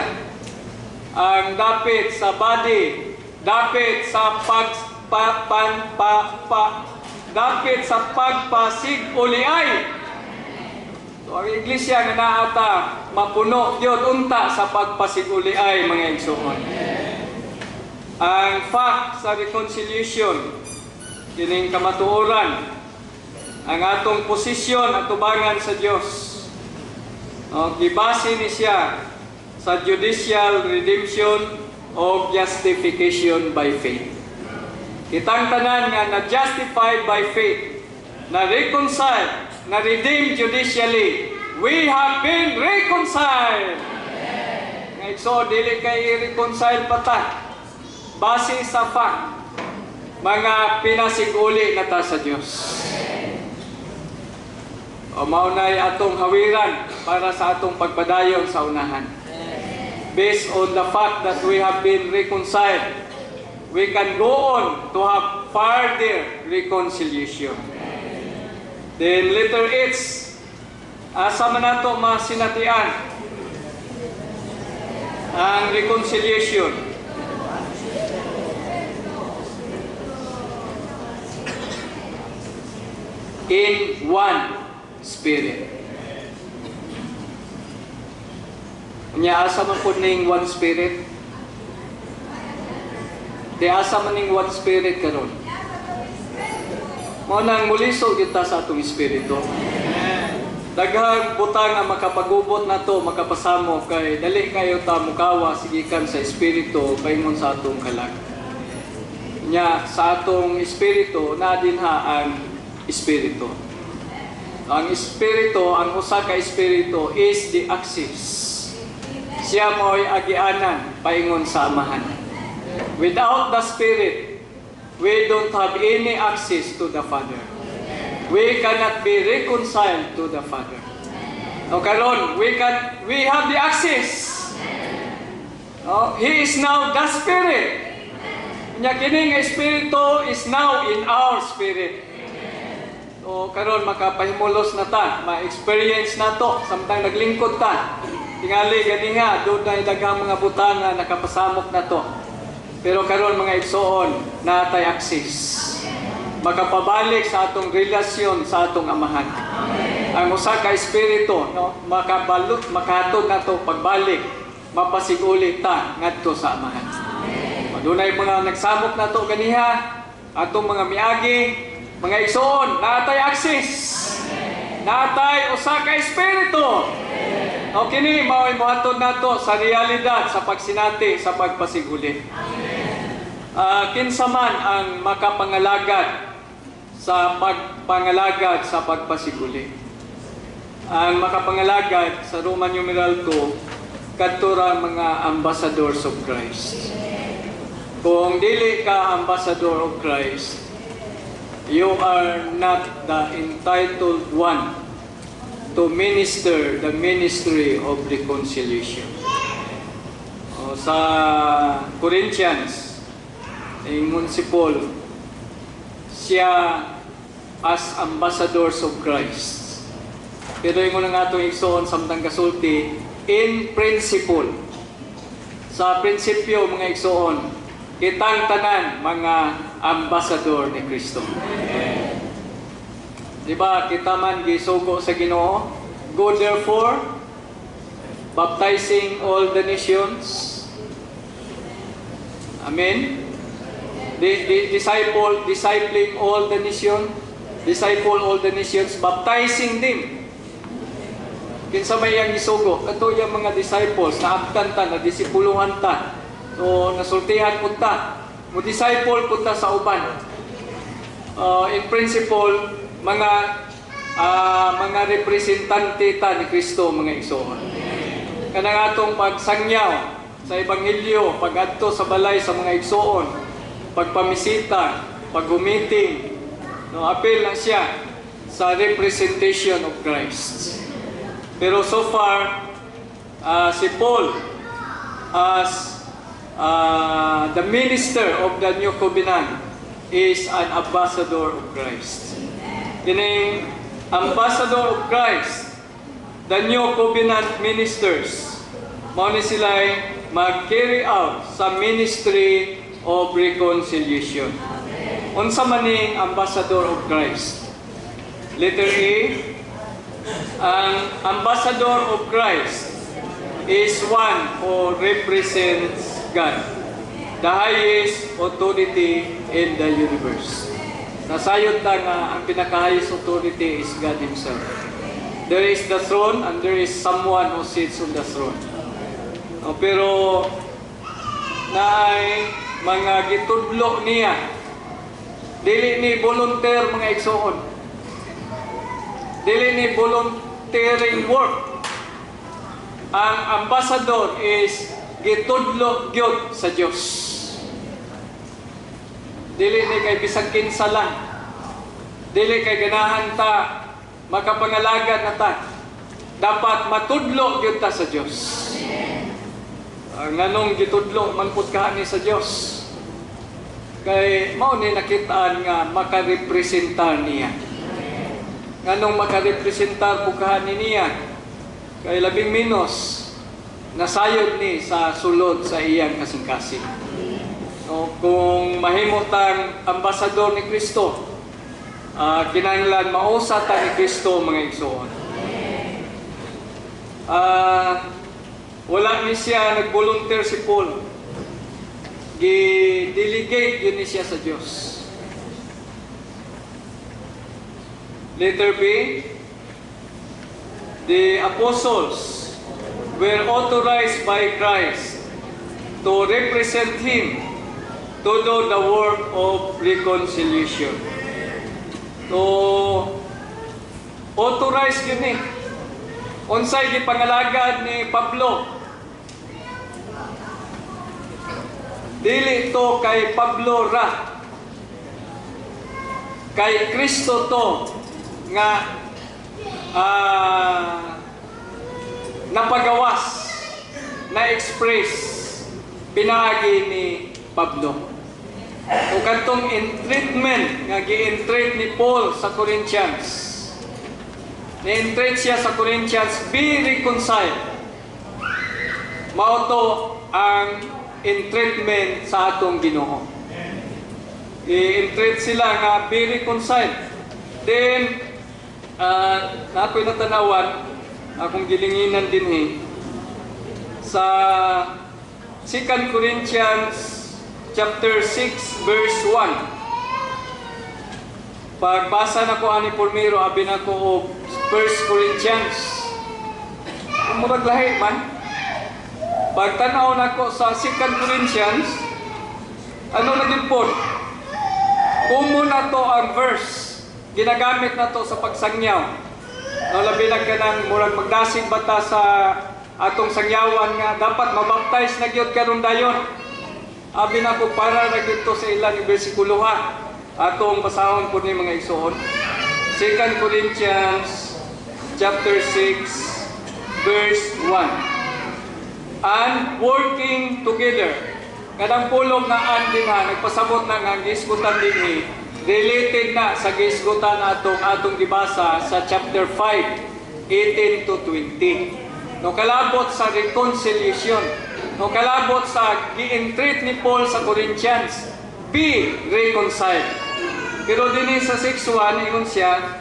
Ang dapit sa body, dapit sa dapit sa pagpasiguliay. So ang iglesia nga naata mapuno gyud unta sa pagpasiguliay mga igsoon. Ang fact sa reconciliation kining kamatuoran ang atong posisyon at tubangan sa Dios. Gibase ni siya sa judicial redemption o justification by faith. Kitang tanan nga na-justified by faith, na-reconciled, na-redeemed judicially. We have been reconciled. Ngayon, so, dili kay reconcile pa ta. Base sa fact. mga pinasiguli na ta sa Dios. O maunay atong hawiran para sa atong pagpadayon sa unahan. Based on the fact that we have been reconciled, we can go on to have further reconciliation. Then letter H, asa man nato masinatian ang reconciliation. In one Spirit. Nya asa man pud ning one Spirit? Di asa man ning one Spirit karon? Mao nang mulisog kita sa atong espiritu. Daghang butang ang makapagubot nato, makapasamo kay dali kayo ta mukawa sigikan sa espiritu paingon sa atong kalag. Nya sa atong espiritu na dinha ang espiritu. Ang espiritu, ang usa ka espiritu is the axis. Siya mo'y agianan paingon sa amahan. Without the Spirit, we don't have any access to the Father. We cannot be reconciled to the Father. O karon, we have the access. He is now the Spirit. Nya kining espiritu is now in our spirit. O karon makapahimulos na ta, ma-experience na to samtang naglingkod ta. Tingali ganiha do na daghang mga butang nga nakapasamok na to. Pero karon mga igsoon, natay access. Makapabalik sa atong relasyon sa atong amahan. Ang usa ka espiritu, no, makatod na to pagbalik, mapasiguli ta ngadto sa amahan. Madunay mga nagsamok na to ganiha, atong mga miagi, mga igsoon, natay access. Natay usa ka espiritu. O kini mao'y mohatod nato sa realidad sa pagsinati sa pagpasiguli. Kinsa man ang makapangalagad sa pagpangalagad sa pagpasiguli. Ang makapangalagad sa Roman numeral 2 kadto ra mga ambassadors of Christ. Kung dili ka ambassador of Christ, you are not the entitled one to minister the ministry of reconciliation. Sa Corinthians, ingon si Paul, siya as ambassadors of Christ. Pero ingon ang atong igsoon samtang kasulti, in principle. Sa prinsipyo mga igsoon, kitang tanan mga ambassador ni Kristo. Diba, kita man gisugo sa Ginoo, go therefore, baptizing all the nations. Amen. Discipling all the nations, disciple all the nations, baptizing them. Kinsa may yang gisugo, kato yung mga disciples na abtan ta, na disipuluhan ta. So nasultihan pud ta, mo disciple pud ta sa uban. In principle, mga representante ta ni Kristo mga igsoon. Kanang atong pagsangyaw sa ebanghelyo, pag-adto sa balay sa mga igsoon, pagpamisita, pag-meeting, no, appeal na siya sa representation of Christ. Pero so far, si Paul as the minister of the New Covenant is an ambassador of Christ. Kining ambassador of Christ, the New Covenant ministers, mao ni sila mag-carry out sa ministry of reconciliation. Unsa man ning ambassador of Christ? Letter A, ang ambassador of Christ is one who represents God, the highest authority in the universe. Nasayod na nga ang pinaka-highest authority is God Himself. There is the throne and there is someone who sits on the throne. Pero naay mga gitudlo niya, dili ni volunteer mga igsoon, dili ni volunteering work. Ang ambassador is gitudlo gyud sa Dios. Dili ni kay bisag kinsa lang. Dili kay ganahan ta makapangalagad na ta. Dapat matudlo gyud ta sa Dios. Nganong gitudlo man pud ka ni sa Dios. Kay mao ni nakitaan nga makarepresentar niya. Nganong makarepresentar pud ka niya. Kay labing menos nasayod ni sa sulod sa iyang kasing-kasing. No, kung mahimutang ambasador ni Kristo, kinahanglan mausa ta ni Kristo mga igsoon. Wala ni siya nag-volunteer si Paul. Gi-delegate yun ni siya sa Diyos. Letter B, the apostles were authorized by Christ to represent Him to do the work of reconciliation. So, authorized yun eh. Unsay gipangalagad ni Pablo. Dili to kay Pablo ra. Kay Kristo to nga napagawas, na-express, pinaagi ni Pablo. O kantong entreatment nga gi-entreat ni Paul sa Corinthians. Ni-entreat siya sa Corinthians, be reconciled. Mao to ang entreatment sa atong Ginoo. I-entreat sila nga be reconciled. Then nakoy natanawan akong gilinginan din sa 2 Corinthians chapter 6 verse 1. Pagbasa na ko ani Pulmiro, abi na ko og 1 Corinthians. Murag lahi man. Pagtanaw na ko sa 2 Corinthians, ano na din po? Kumo na to ang verse. Ginagamit na to sa pagsangyaw. No, labi na ka ng murag magdasig bata sa atong sangyawan nga dapat mabaptize na gyud karon dayon. Abi na ko para na dito sa ilang bersikulo ha. Atong basahon po ni mga igsoon. 2 Corinthians chapter 6 verse 1. And working together. Kadang pulong na andin ha, nagpasabot na nga gisgutan din related na sa gisgutan atong gibasa sa chapter 5, 18 to 20. No kalabot sa reconciliation. No kalabot sa gi-entreat ni Paul sa Corinthians, be reconciled. Pero din sa 6:1 ingon siya,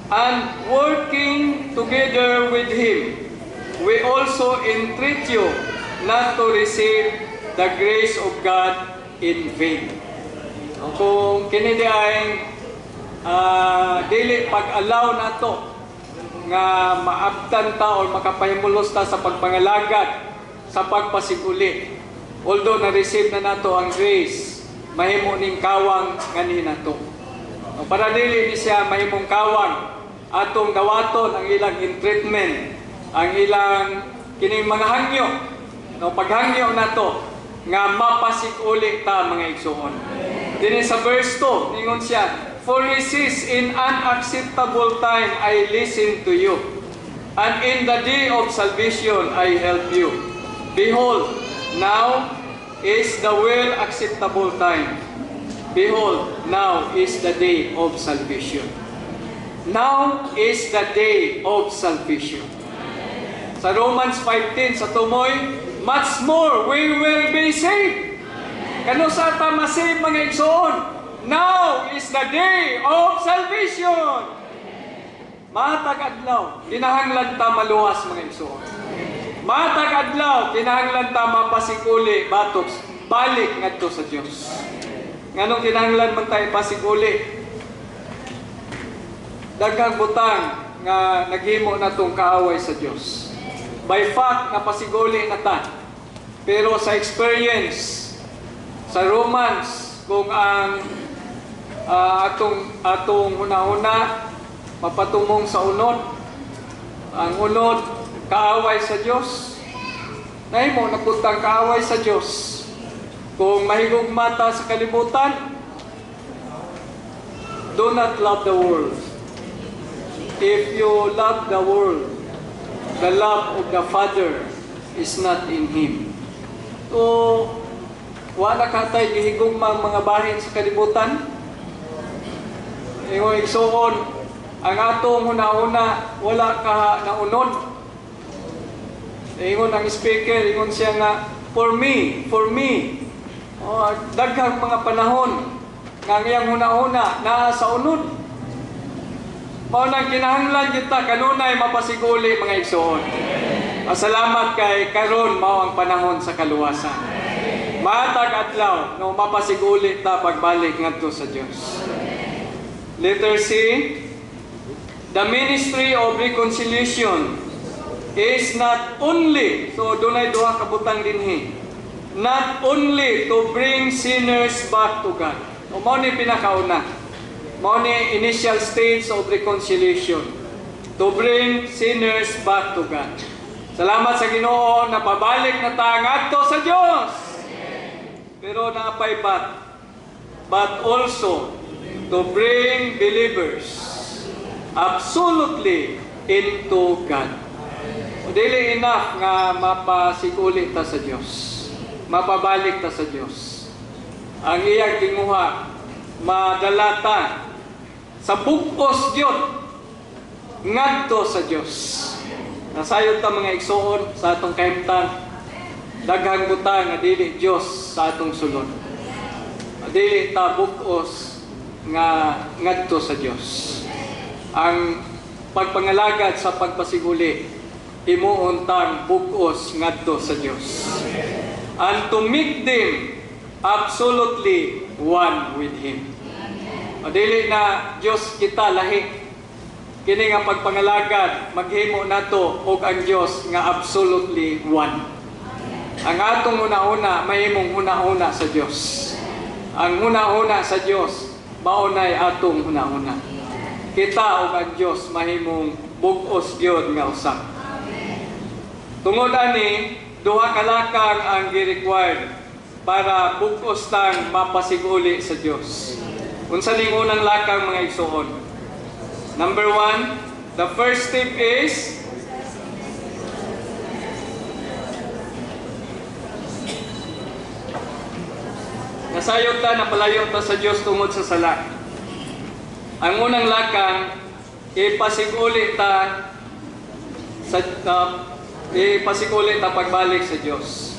and working together with him, we also entreat you not to receive the grace of God in vain. No, kung kini ay dili pag-allow nato nga maabtan ta o makapahimulos ta sa pagpangalagad sa pagpasiguli. Although na-receive na nato ang grace, mahimo ning kawang nganin nato. Para dili ni siya mahimong kawang, atong gawaton ang ilang entreatment, ang ilang kining mga hangyo. No, paghangyo nato nga mapasiguli ta mga igsoon. Dinhi sa verse 2, ningon siya, for this is in unacceptable time I listen to you, and in the day of salvation I help you. Behold, now is the well acceptable time. Behold, now is the day of salvation. Now is the day of salvation. Sa Romans 5:10 sa tumoy, much more we will be saved. Kano sa ta masave mga igsoon? Now is the day of salvation. Matag adlaw, kinahanglan ta maluwas mga igsoon. Matag adlaw, kinahanglan ta mapasiguli batok balik ngadto sa Dios. Nganong kinahanglan man tayo pasiguli? Daghang butang nga naghimo natong kaaway sa Dios. By fact nga pasiguli na ta. Pero sa experience sa Romans kung ang atong una-una mapatumong sa unod, ang unod kaaway sa Diyos. Nahimo naputang kaaway sa Diyos. Kung mahigugma ta sa kalibutan, do not love the world. If you love the world, the love of the Father is not in Him. So, wala ka tayo gihigugma mga bahin sa kalibutan. Ingon igsuon, ang atong huna-huna, wala ka naunod. Ingon ang speaker, ingon siya nga, for me. Daghang mga panahon, nga ngayang huna-huna, naa sa unod. Mao nang kinahanglan kita, kanunay mapasiguli mga igsuon. Salamat kay karon mao ang panahon sa kaluwasan. Matag adlaw, no mapasiguli ta pagbalik ngadto sa Dios. Letter C, the ministry of reconciliation is not only, so dunay duha ka butang dinhi, not only to bring sinners back to God. O mao ni pinakauna, mao ni initial stage of reconciliation, to bring sinners back to God. Salamat sa Ginoo na pabalik na ta ngadto sa Dios. Pero naapay but also to bring believers absolutely into God. Dili enough nga mapasiguli ta sa Dios, mapabalik ta sa Dios. Ang iyang tinguha, madala ta sa bug-os gyud ngadto sa Dios. Nasayod ta mga igsuon sa atong kahimtang, daghang butang nga dili Dios sa atong sulod. Dili ta bug-os nga ngadto sa Dios. Ang pagpangalagad sa pagpasiguli, himuon tang bug-os ngadto sa Dios. And to make them absolutely one with Him. Dili na Dios kita lahi. Kini nga pagpangalagad, maghimo nato og ang Dios nga absolutely one. Ang atong una-una, mahimong una-una sa Dios. Ang una-una sa Dios, maunay atong una-una. Kita og ang Dios mahimong bug-os gyud nga usa. Tungod ani, duha ka lakang ang gi-required para bug-os tang mapasiguli sa Dios. Unsa ning unang lakang mga igsuon? Number 1, the first step is nasayod ta, napalayo ta sa Dios tungod sa sala. Ang unang lakang, ipasiguli ta ipasiguli ta pagbalik sa Dios.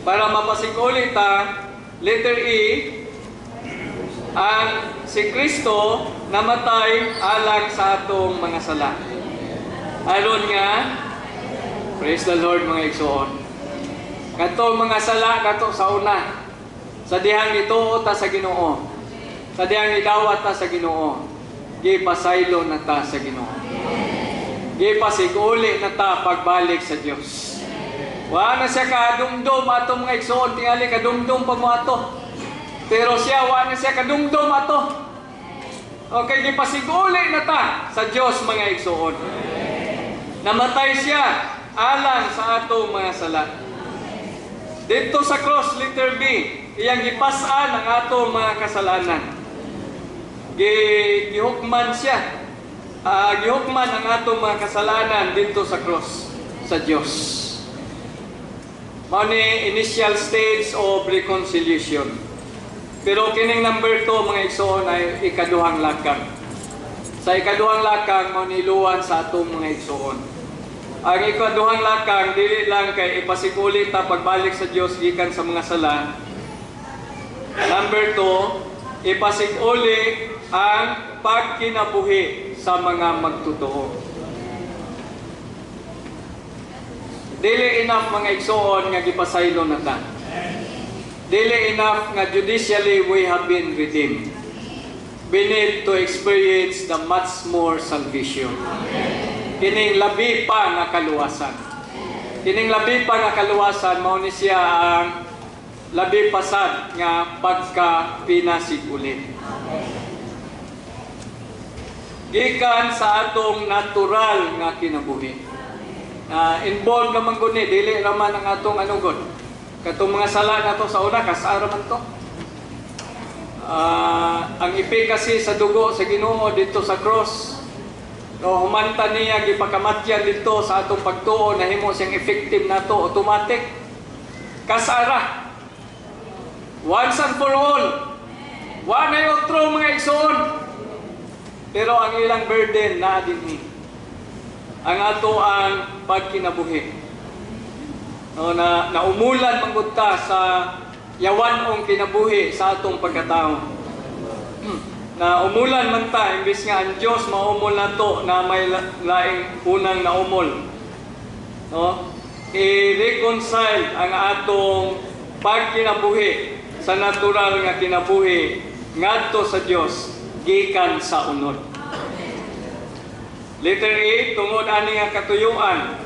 Para mapasiguli ta, letter E, ang si Kristo namatay alang sa atong mga sala. Aron nga, praise the Lord mga igsuon, katong mga sala kato sa una, sa dihang ituo ta sa Ginoo, sa dihang idawat ta sa Ginoo, gipasaylo na ta sa Ginoo. Gipasiguli na ta pagbalik sa Dios. Wa na siya kadumdum ato mga igsuon, tingali kadumdum pa mo ato. Pero siya wa na siya kadumdum ato. Okay, gipasiguli na ta sa Dios mga igsuon. Namatay siya alang sa atong mga sala. Dito sa cross, letter B, iyang gipas-an ang atong mga kasalanan. Gihukman siya. Gihukman ang atong mga kasalanan dito sa cross, sa Dios. Mao ni initial stage of reconciliation. Pero kining number 2 mga igsoon ay ikaduhang lakang. Sa ikaduhang lakang mao niluwan sa atong mga igsoon. Ang ikaduhang lakang dili lang kay ipasiguli ta pagbalik sa Dios gikan sa mga sala. Number 2, ipasiguli ang pagkinabuhi sa mga magtotoo. Dili enough mga igsoon nga gipasaylo na ta. Dili enough nga judicially we have been redeemed. We need to experience the much more salvation. Kining labi pa nga kaluwasan. Kining labi pa nga kaluwasan mao ni siya ang labi pasad nga pagkapinasiguli. Gikan sa atong natural nga kinabuhi. Involved naman guni, dili raman ang atong anugod. Katong mga sala na to sa una, kasara man to. Ang efficacy sa dugo sa Ginoo dito sa cross, no, humanta niya, gipakamatyan dito sa atong pagtuo, nahimo siyang effective na to, automatic. Kasara. Once and for all. One ay otro mga igsoon. Pero ang ilang burden na dinhi. Ang ato ang pagkinabuhi. No, na umulan manggudta sa yawanong kinabuhi sa atong pagkatao. Na umulan man ta, imbis nga ang Diyos maumol na to na may laing unang naumol. No? I-reconcile ang atong pagkinabuhi sa natural nga kinabuhi ngadto sa Dios gikan sa unod. Letter A, tungod ani nga katuyuan,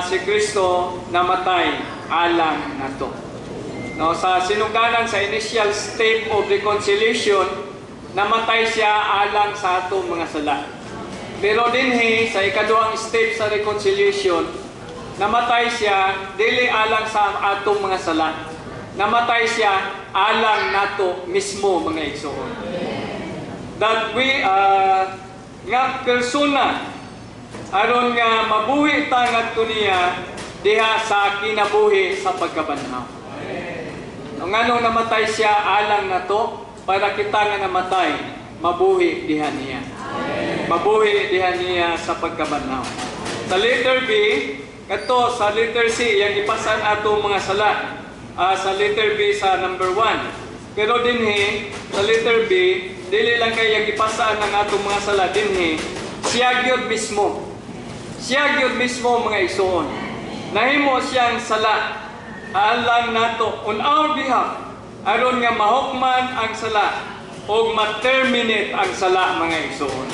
si Kristo namatay alang nato. No, sa sinuganan sa initial step of reconciliation, namatay siya alang sa atong mga sala. Pero dinhi sa ikaduhang step sa reconciliation, namatay siya dili alang sa atong mga sala. Namatay siya alang nato mismo mga igsoon. That we nga persona aron nga mabuhi ta ngadto niya diha sa kinabuhi sa pagkabanhaw. Ngano namatay siya alang nato para kita nga namatay mabuhi diha niya. Mabuhi diha niya sa pagkabanhaw. Sa letter B, kato sa letter C yang ipasan ato mga sala. Sa letter B sa number 1. Pero dinhi sa letter B dili lang kay yang ipasaan ng atong mga sala dinhi siya gyud mismo. Siya gyud mismo mga igsoon. Nahimo siyang sala alang nato on our behalf aron nga mahukman ang sala o ma-terminate ang sala mga igsoon.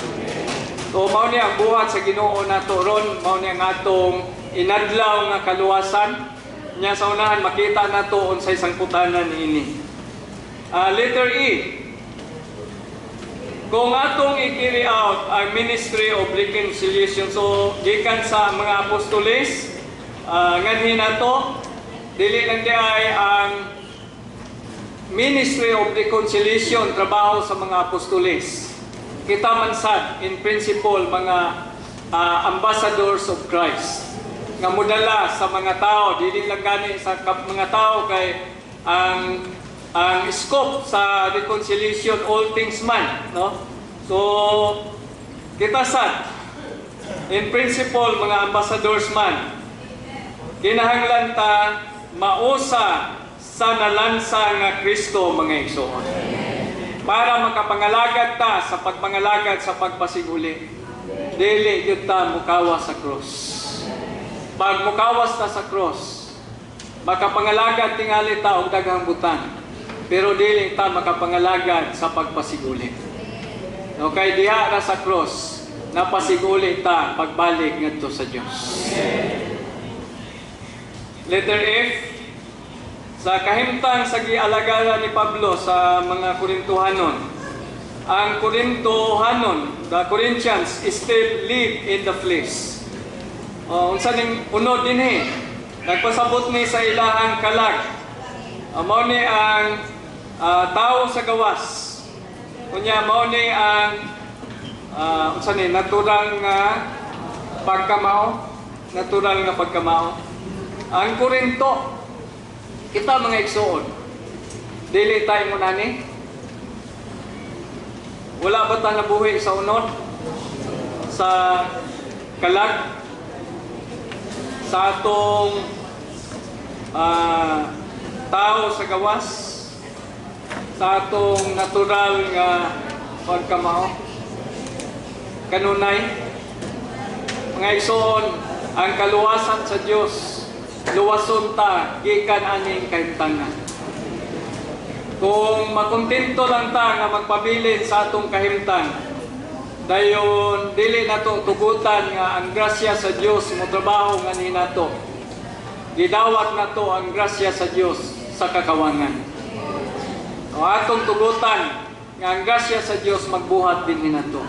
So mao ni ang buhat sa Ginoo nato ron, mao ni ang atong inadlaw nga kaluwasan nya sa unahan makita nato unsay sangputanan niini. Letter E. Kung atong i-carry out ang ministry of reconciliation, so gikan sa mga apostoles, nganhin nato dili lang di ay ang ministry of reconciliation trabaho sa mga apostoles. Kita man sad in principle mga ambassadors of Christ nga mudala sa mga tao, dili lang gani sa mga tao kay ang scope sa reconciliation all things man, no? So kita sad in principle mga ambassadors man kinahanglan ta mausa sa nalansa nga Kristo mga igsoon para makapangalagad ta sa pagpangalagad sa pagpasiguli. Dili gyud ta mukawa sa cross. Pag mukawas ta sa cross, makapangalagad tingali ta og daghang butang. Pero dili ta makapangalagad sa pagpasiguli. Okay, diha ra sa cross, napasiguli ta pagbalik ngadto sa Dios. Letter F, sa kahimtang sa gialagala ni Pablo sa mga Korintuhanon, ang Korintuhanon, the Corinthians, still live in the flesh. Unsa ning unod dinhi, nagpasabot ni sa ilahang kalag. Mao ni ang tao sa gawas. Unya mao ni ang unsa ni natural nga pagkamao, natural nga pagkamao. Ang Korinto, kita mga igsoon, dili tayo mo nani. Wala ba ta nabuhi sa unod? Sa kalag? Sa atong tao sa gawas? Sa atong natural nga pagkamao? Kanunay? Mga igsoon, ang kaluwasan sa Dios luwason ta gikan aning kahimtangan. Kung makontento lang ta nga magpabilin sa atong kahimtang, dayon dili nato tugutan nga ang grasya sa Dios mo trabaho nga ni nato. Gidawat nato ang grasya sa Dios sa kakawangan. O atong tugutan nga ang grasya sa Dios magbuhat din nato.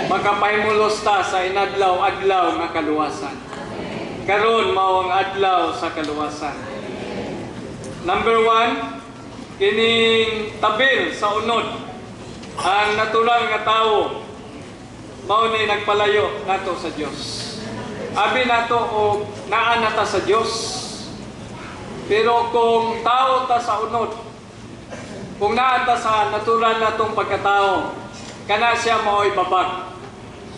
Makapahimulos ta sa inadlaw-adlaw nga kaluwasan. Karon mao ang adlaw sa kaluwasan. Number 1, kining tabil sa unod. Ang natural nga tao mao ni nagpalayo nato sa Dios. Abi nato og naa na ta sa Dios. Pero kung tao ta sa unod, kung naa ta sa natural natong pagkatao, kana siya mao'y babag.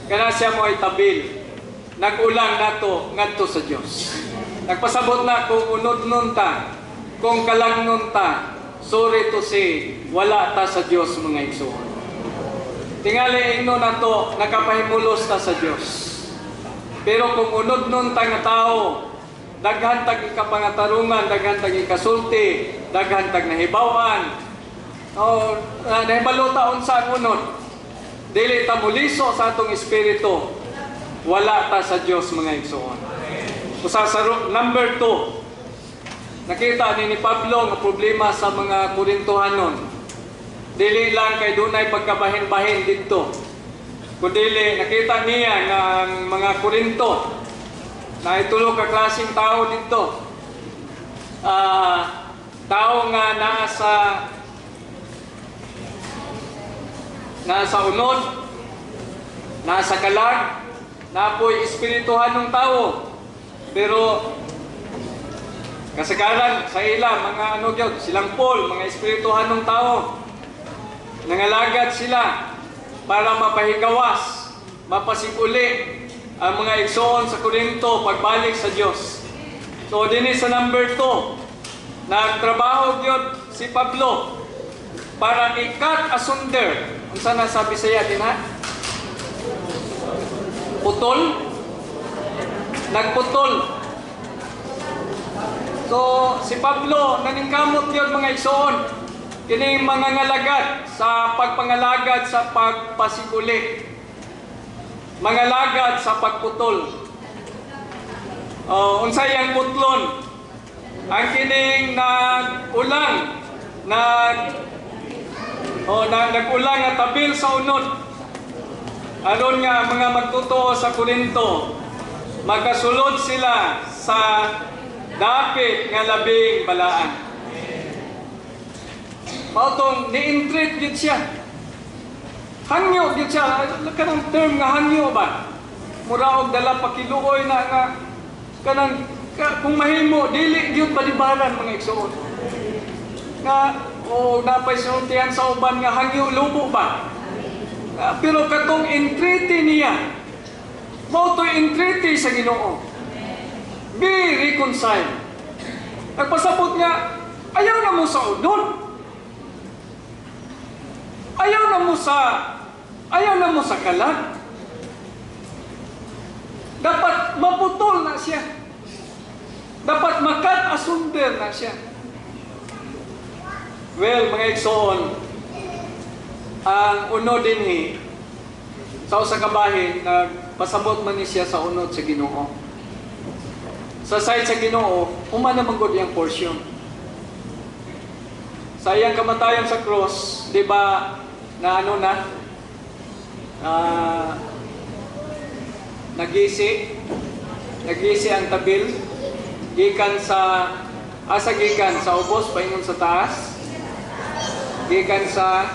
Kana siya mao'y tabil. Nag-ulang nato ngadto sa Dios. Nagpasabot na kung unod nun ta, kung kalang nun ta, sorry to say, wala ta sa Dios mga igsoon. Tingali ingno na to, nakapahimulos ta sa Dios. Pero kung unod nun ta nga tao, daghan tag ikapangatarungan, daghan tag ikasulti, daghan tag nahibawan, o nahibalo ta unsa ang unod, dili ta muliso sa atong espiritu, wala ta sa Dios mga igsoon. Usa sa number 2, nakita ni Pablo nga problema sa mga Korintohanon. Dili lang kay dunay pagkabahin-bahin dito. Kundi nakita niya nga ang mga Korinto na itulo ka klaseng tao dito. Tao nga nasa unod, nasa kalag, napoy espirituhanong tao. Pero kasagaran sa ila, mga silang Paul, mga espirituhanong tao, nangalagad sila para mapahigawas, mapasipuli ang mga igsoon sa Korinto pagbalik sa Dios. So dinhi sa number 2, nagtrabaho gyud si Pablo para ikat asunder. Unsa na sa Bisaya din ha? Putol. Nagputol. So si Pablo naningkamot gyud mga igsoon kining mga ngalagad sa pagpangalagad sa pagpasikuli, mangalagad sa pagputol. Unsay ang putlon? Ang kining nagulang nagulang nga tabil sa unod. Aron nga mga magtotoo sa Korinto, magkasulod sila sa dapit nga labing balaan. Mautong ni-entreat yun siya. Hangyo yun siya. Kanang term nga hangyo ba? Mura og dala pakiluoy na nga. Kung mahimo, dili yun balibaran mga igsoon. Nga, napay sinuntihan sa uban nga hangyo lubo ba? Pero katong entreaty niya, mauto'y entreaty sa Ginoo. Be reconciled. Nagpasabot nga, ayaw na mo sa unod. Ayaw na mo sa kalag. Dapat maputol na siya. Dapat makat asunder na siya. Well, mga igsoon, ang unod dinhi sa usa ka bahin, nagpasabot man ni siya sa unod sa Ginoo. Sa side sa Ginoo, humana man gud iyang portion. Sa iyang kamatayon sa cross, di ba, nagisi ang tabil, gikan sa ubos, paingon sa taas, gikan sa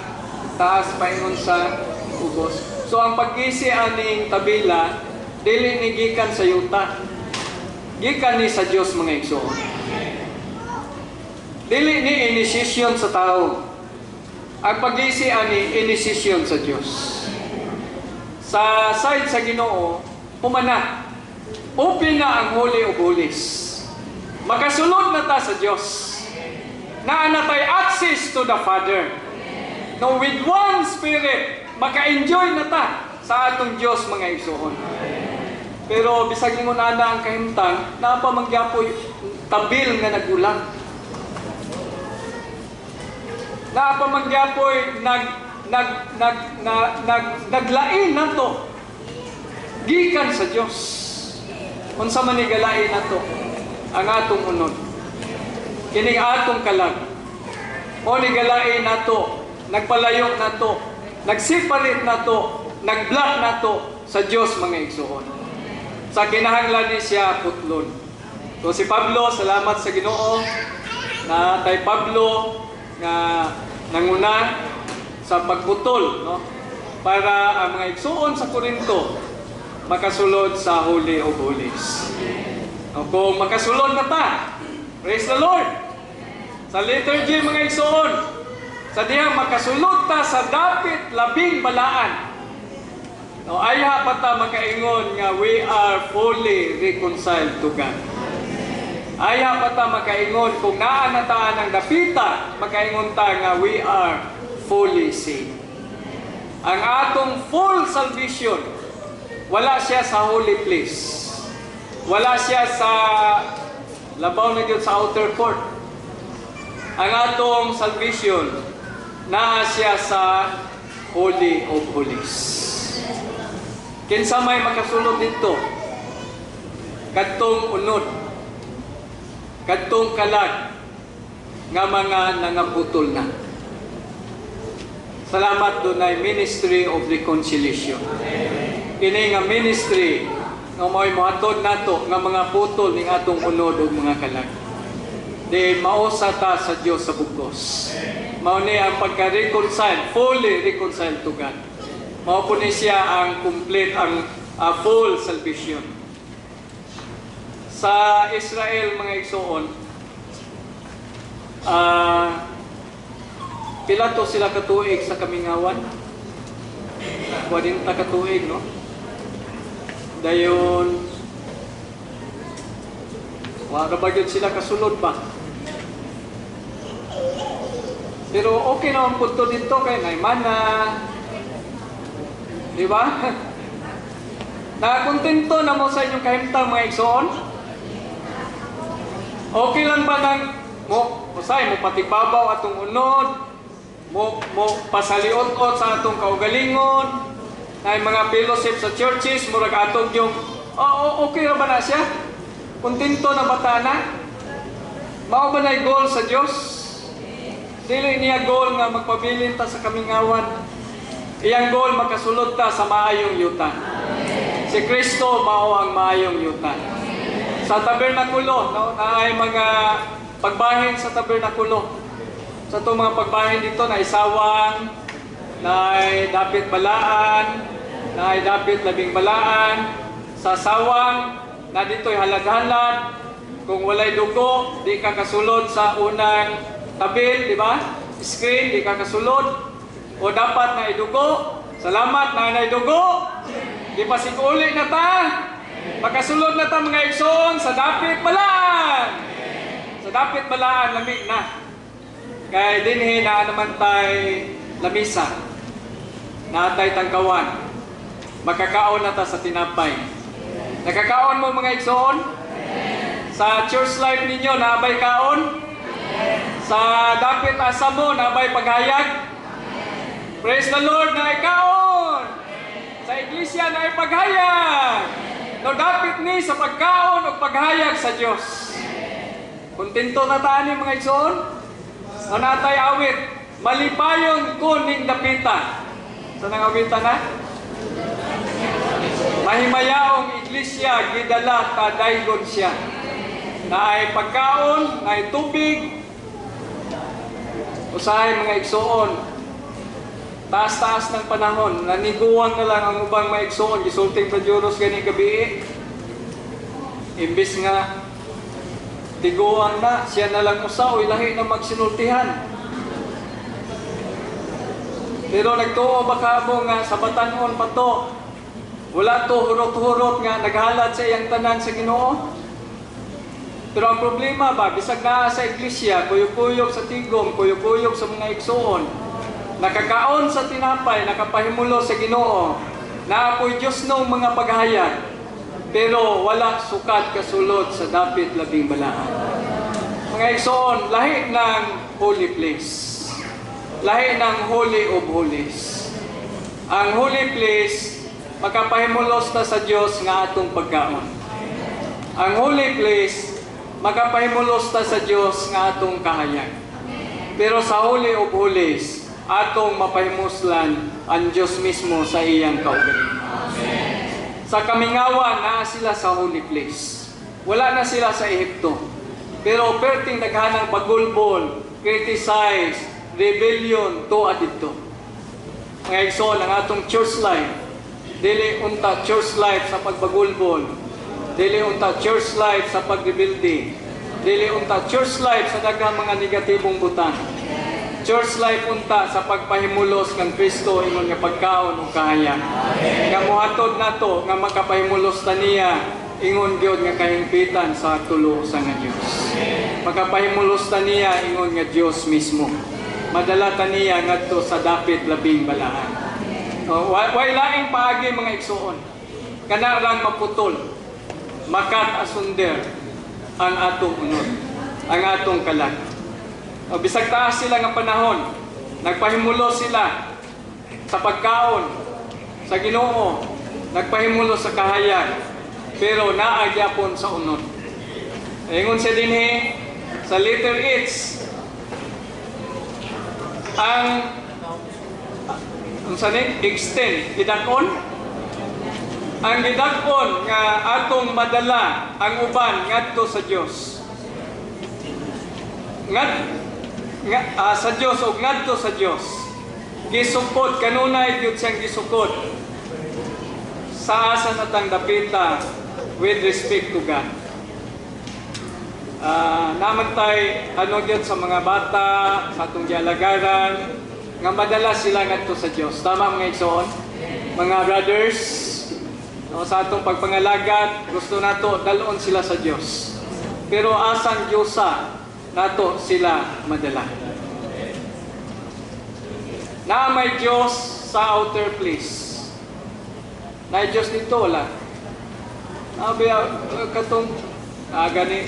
taas, paingon sa ubos. So ang paggisi aning tabila, dili ni gikan sa yuta, gikan ni sa Dios mga igsoon. Dili ni inisisyon sa tao. Ang paggisi ani inisisyon sa Dios. Sa side sa Ginoo, humana. Open na ang Holy of Holies. Makasulod na ta sa Dios. Naa na tay access to the Father. No, with one Spirit, maka-enjoy na ta sa atong Dios mga igsoon. Pero bisag ingon ana ang kahimtang, napamangyapoy tabil nga nagulang. Napamangyapoy naglain nato gikan sa Dios. Unsa man ni galain nato ang atong unod. Kining atong kalag. O ni galain nato, nagpalayo nato, nagseparate nato, nagblock nato sa Dios mga igsoon. Sa kinahanglan ni siya putlon. So si Pablo, salamat sa Ginoo. na tay Pablo nga nanguna sa pagputol, no? Para ang mga igsuon sa Korinto makasulod sa Holy of Holies. O kung makasulod na ta, praise the Lord! Sa liturgy mga igsuon, sa diyang makasulod ta sa dapit labing balaan. No, ayha pa ta makaingon nga we are fully reconciled to God. Ayha pa ta makaingon kung naa na ta ang dapita, makaingon ta nga we are fully saved. Ang atong full salvation, wala siya sa holy place. Wala siya sa labaw na yun sa outer court. Ang atong salvation, naa siya sa Holy of Holies. Kinsa may makasulod dito? Kadtong unod, kadtong kalag, nga mga nangabutol na. Salamat doon ay Ministry of Reconciliation. Kini nga ministry nga may mohatod nato nga mga putol ning atong unod ug mga kalag. Di mausa ta sa Dios sa bugos. Mao ni ang pagka-reconcile, fully reconciled to God. Mao po ni siya ang complete, ang full salvation. Sa Israel mga igsoon, pila to sila katuig sa kamingawan? 40 katuig, no? Dayon, wala ba yun sila kasulod ba? Pero okay na ang punto dito kay naimana. Di ba? Nakakontento na mo sa inyong kahimtang mga igsoon? Okay lang ba nang mo patibabaw atong unod, mo pasaliot-ot sa atong kaugalingon, na mga fellowship sa churches, murag atong yung, okay na ba na siya? Kontento na bata na? Mao ba na goal sa Diyos? Dili niya goal nga magpabilin ta sa kamingawan. Iyang goal makasulod ta sa maayong yuta. Si Kristo mao ang maayong yuta. Sa tabernakulo, no, na ay mga pagbahin sa tabernakulo. Sa itong mga pagbahin dito na isawang, na ay dapit balaan, na ay dapit labing balaan. Sa sawang, na dito'y halad-halad. Kung walay dugo, di ka kasulod sa unang tabil, di ba? Screen, di ka kasulod. O dapat na idugo. Salamat na idugo. Di pa sikuli na ta. Makasulod na ta mga igsoon sa dapit balaan. Sa dapit balaan, lamig na. Kaya dinhi na naman tay lamisa. Na tay tangkawan. Makakaon na ta sa tinapay. Nakakaon mo mga igsoon? Sa church life ninyo, naabay kaon? Sa dapit asa mo, naabay paghayag? Praise the Lord na ikaon! Sa iglesia na ipaghayag! No, dapit ni sa pagkaon o paghayag sa Diyos. Kontento na taan mga igsoon? No, natay awit, malipayon ko ning dapita. Sa nangawitan na? Mahimayaong iglesia, gidala kadaygon siya. Na ay pagkaon, na ay tubig, usahay mga igsoon, taas-taas ng panahon, naniguan na lang ang ubang mga igsoon, gisulting sa Diyos gani gabi. Imbis nga, tiguan na, siya na lang usaw, ilahi na magsinultihan. Pero nagtuo ba ka mo nga sa batanon pa to, wala to hurot-hurot nga naghalad sa iyang tanan sa Ginoo? Pero ang problema ba, bisag na sa iglesia, kuyog-kuyog sa tigom, kuyog-kuyog sa mga igsoon, nakakaon sa tinapay, nakapahimulo sa Ginoo, naapoy Diyos nung mga paghayag, pero wala sukat kasulod sa dapit labing balaan. Mga igsoon, lahi ng holy place. Lahi ng Holy of Holies. Ang holy place, makapahimulos ta sa Diyos nga atong pagkaon. Ang holy place, makapahimulos ta sa Diyos nga atong kahayag. Pero sa Holy of Holies, atong mapahimuslan ang Diyos mismo sa iyang kaugalingon. Sa kamingawan, naa sila sa holy place. Wala na sila sa Ehipto. Pero perting naghanang bagulbol, criticize, rebellion, to at dito. Mga igsoon, ang atong church life, dili unta church life sa pagbagulbol, dili unta church life sa pagrebelde, dili unta church life sa daghang mga negatibong butang. Church life unta sa pagpahimulos ng Kristo ingon nga pagkaon ug kahayag. Nga mohatod nato nga makapahimulos ta niya ingon gyud nga kahingpitan sa tulo sa nga Dios. Makapahimulos ta niya ingon nga Dios mismo. Madala ta niya ngadto sa dapit labing balaan. Way laing paagi mga igsoon. Kana lang maputol, makat asunder ang atong unod, ang atong kalag. O bisag taas sila nga panahon, nagpahimulo sila sa pagkaon, sa Ginoo, nagpahimulo sa kahayag, pero naagyapon sa unod. Ingon siya dinhi sa letter H, ang extend, gidakon, ang gidakon nga atong madala ang uban ngadto sa Dios. Sa Dios o ngadto sa Dios. Gisukod kanunay gyud siyang gisukod sa asa natang dapita with respect to God. Naman tay ano gyud sa mga bata sa atong gialagaran nga madala sila ngadto sa Dios. Tama mga igsoon? Mga brothers, sa atong pagpangalagat, gusto nato dalon sila sa Dios. Pero asang Diyosa nato sila madala. Na may Diyos sa outer place. Na Diyos dito wala. Katong gani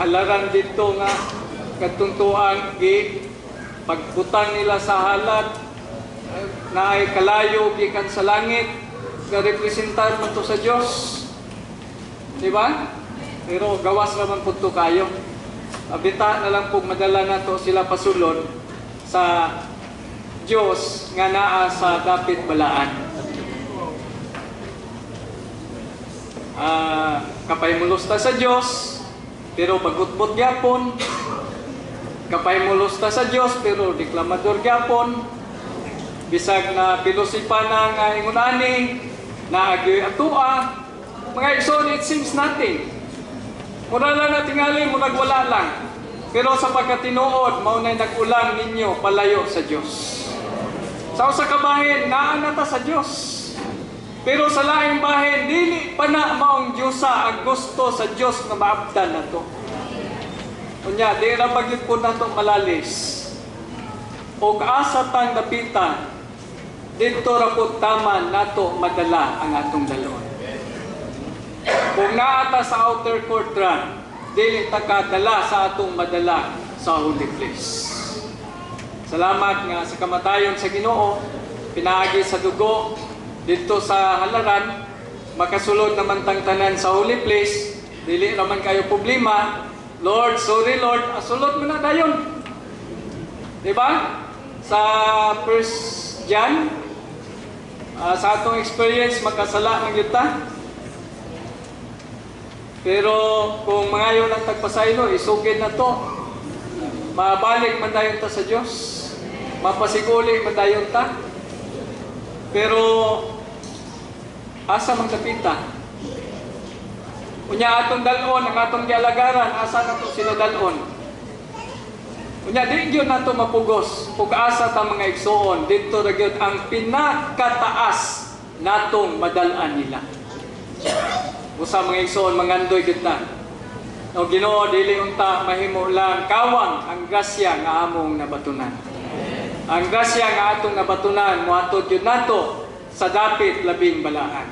halaran dito nga katong tuang pagbutang nila sa halat na ay kalayo gikan sa langit nga representar man to sa Dios. Di ba? Pero gawas naman pud to kayo. Abita na lang po madala nato sila pasulod sa Diyos nga naa sa dapit balaan. Kapaymulos ta sa Diyos, pero bagutbot gyapon. Kapaymulos ta sa Diyos, pero deklamador gyapon. Bisag na pilosipan nga ingunani, na agyoy atua. Mga igsoon, it seems nothing. Mura lang na tingali, murag wala lang. Pero sa pagkatinuod, maunay nag-ulang ninyo palayo sa Diyos. Sa usa ka bahin, naanata sa Diyos. Pero sa laing bahin, dili pa na maong Diyosa ang gusto sa Diyos na maabdan na to. Unya, di ra bagyod po na to malalis. O kaasa tang dapitan, dito ra po taman nato madala ang atong dalon. Kung naata sa outer court run, dili takadala sa atong madala sa holy place. Salamat nga sa kamatayon sa Ginoo, pinaagi sa dugo dito sa halaran, makasulod naman tang tanan sa holy place, dili naman kayo problema. Lord, sorry Lord, asulod mo na dayon. Diba? Sa 1 John, sa atong experience, magkasala ng yuta. Pero kung mangayon ang tagpasaylo, isugid na to. Mabalik man dayon ta sa Dios. Mapasiguli man dayon ta. Pero asa man kapita? Unya atong dalon, ang atong gialagaran, asa nato sila dalon? Unya di gyud nato mapugos ug asa ta mga igsoon didto ra gyud ang pinakataas natong madal-an nila. Usa mga igsoon mangandoy gyud ta. O Ginoo, dili unta mahimo lang kawang ang grasya nga among nabatunan. Ang grasya nga atong nabatunan moatod gyud nato sa dapit labing balaan.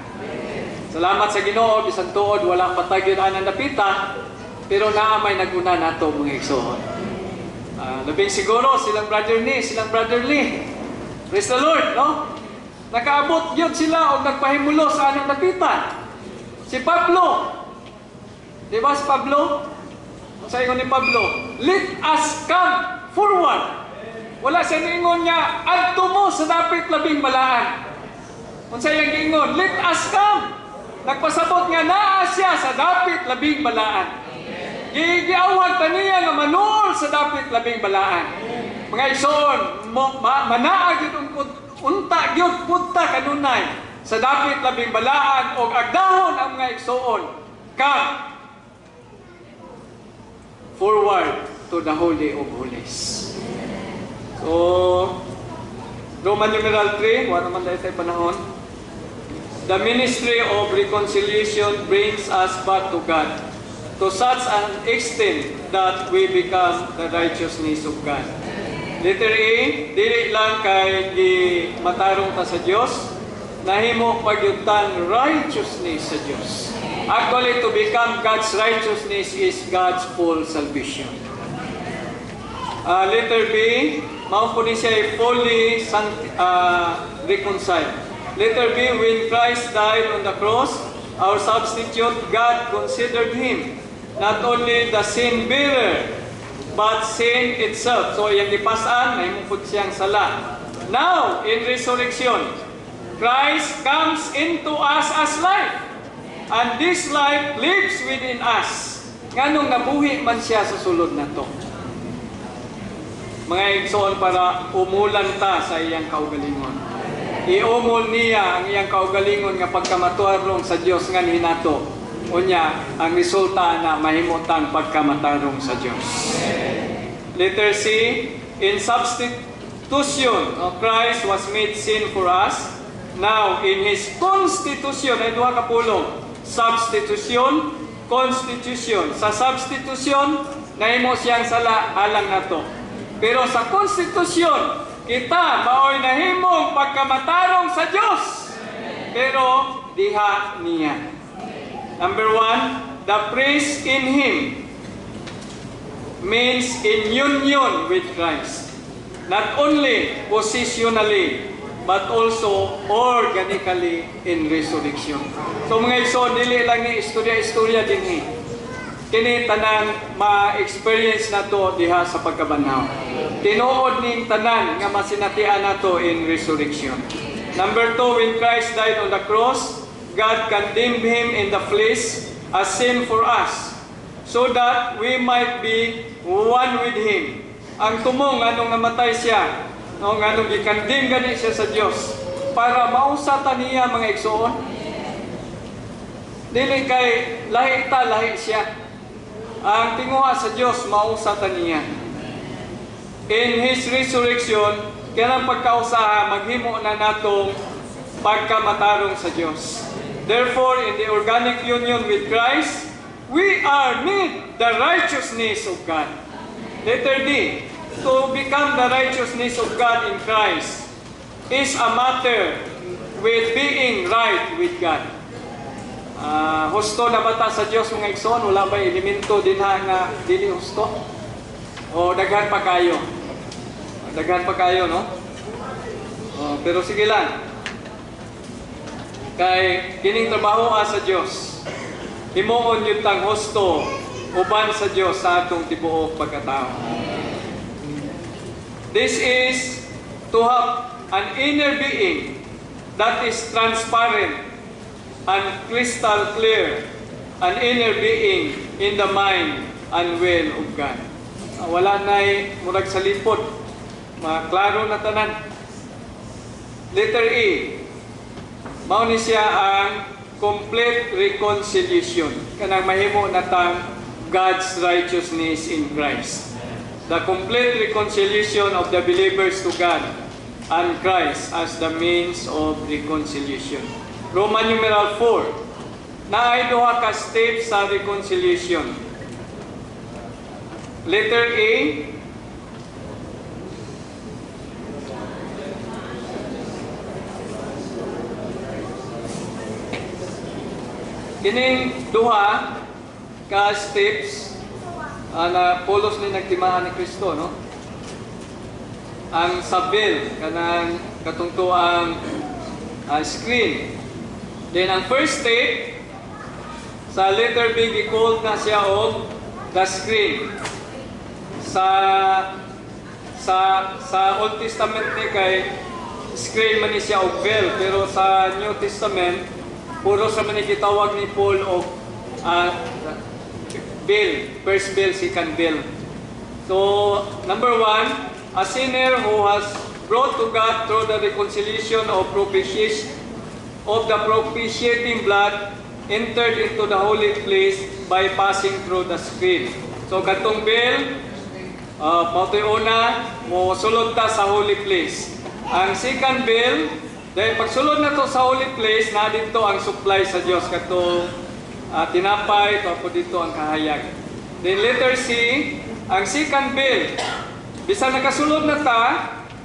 Salamat sa Ginoo, bisan tuod wala patagyod anang napita, pero naamay naguna nato mga igsoon. Labing siguro silang brotherly. Praise the Lord, no? Nakaabot gyud sila og nagpahimulo sa anang napita. Si Pablo, di ba si Pablo? Sa ingon ni Pablo, let us come forward. Wala siya niingon niya, adto mo sa dapit labing balaan. Kung sa iyang giingon, let us come. Nagpasabot nga naa siya sa dapit labing balaan. giawag ta niya nga manuol sa dapit labing balaan. Mga igsoon, manaag yun unta gyud punta kanunay sa dapit labing balaan og agdahon ang mga igsoon. Come forward to the Holy of Holies. So, Roman numeral 3, wala naman dahil tayo panahon. The ministry of reconciliation brings us back to God to such an extent that we become the righteousness of God. Letter A, dili lang kay matarong ta sa Dios, nahimo pagyutan righteousness sa Dios. Actually, to become God's righteousness is God's full salvation. Letter B, mao po ni siya fully reconciled. Letter B, when Christ died on the cross, our substitute, God considered Him not only the sin bearer, but sin itself. So, yung ipasan, may mukod siyang sala. Now, in resurrection, Christ comes into us as life. And this life lives within us. Nganong nabuhi man siya sa sulod na to. Mga igsoon, para umulan ta sa iyang kaugalingon. Iumol niya ang iyang kaugalingon nga pagkamatuarong sa Dios nga hinato. Unya, ang resulta na mahimutang pagkamatarong sa Dios. Letter C, in substitution, Christ was made sin for us. Now, in His constitution, ay duha ka pulong, substitution, constitution. Sa substitution, nahimo siyang sala alang nato. Pero sa konstitusyon, kita maoy nahimong pagkamatarong sa Dios. Pero diha niya. Number 1, the priest in Him means in union with Christ. Not only positionally, but also organically in resurrection. So mga igsoon, dili lang ni istorya-istorya din ni. Kini tanan ma-experience na to diha sa pagkabanaw. Tinuod ning tanan nga masinatian nato in resurrection. Number 2, when Christ died on the cross, God condemned Him in the flesh as sin for us, so that we might be one with Him. Ang tumong anong namatay siya, anong gikandem gani siya sa Dios, para mausatan niya mga igsoon. Dili kay lahi ta, lahi siya. Ang tinguha sa Dios mausatan niya. In His resurrection, kaya pagkausaha, maghimo na natong pagkamatarong sa Dios. Therefore, in the organic union with Christ, we are made the righteousness of God. Letter D, to become the righteousness of God in Christ is a matter with being right with God. Husto na bata sa Diyos mga igsoon, wala ba elemento din nga dili husto? O daghan pa kayo? Daghan pa kayo, no? Pero sige lang. Kay kining trabaho sa Dios, himuon yun tang husto uban sa Dios sa atong tibuok pagkatao. This is to have an inner being that is transparent and crystal clear, an inner being in the mind and will of God. Wala na'y murag sa lipot, maklaro na tanan. Letter E, mao ni siya ang complete reconciliation. Kanang mahimo natang God's righteousness in Christ. The complete reconciliation of the believers to God and Christ as the means of reconciliation. Roman numeral 4, naay duha ka steps sa reconciliation. Letter A, kining duha ka steps na pulos ni nagtimaan ni Kristo, no? Ang sabil kanang katungtuang screen. Then ang first step sa letter B, gi-call na siya og the screen. Sa Old Testament ni kay screen man ni siya og veil, pero sa New Testament puro sa man gitawag ni Paul og bill. First bill, second bill. So, number 1, a sinner who has brought to God through the reconciliation of propitiation of the propitiating blood entered into the holy place by passing through the screen. So, katong bill, pautoy una, mo sulod ta sa holy place. Ang second bill, dahil pagsulod na to sa holy place, na dito ang supply sa Diyos, katong tinapay, tapos dito ang kahayag. Then letter C, ang second bill, bisan nakasulod na ta,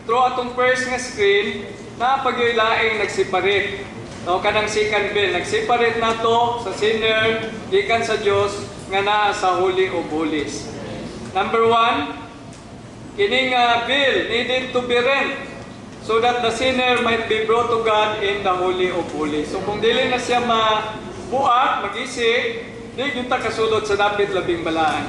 through atong first nga screen, na pag-ilaing nagseparate. So, kanang second bill, nagseparate na to sa sinner, gikan sa Diyos, nga naa sa Holy of Holies. Number 1, kining bill needed to be rent so that the sinner might be brought to God in the Holy of Holies. So kung dili na siya mabuak, mag-isi, di yung kasulod sa dapit labing balaan.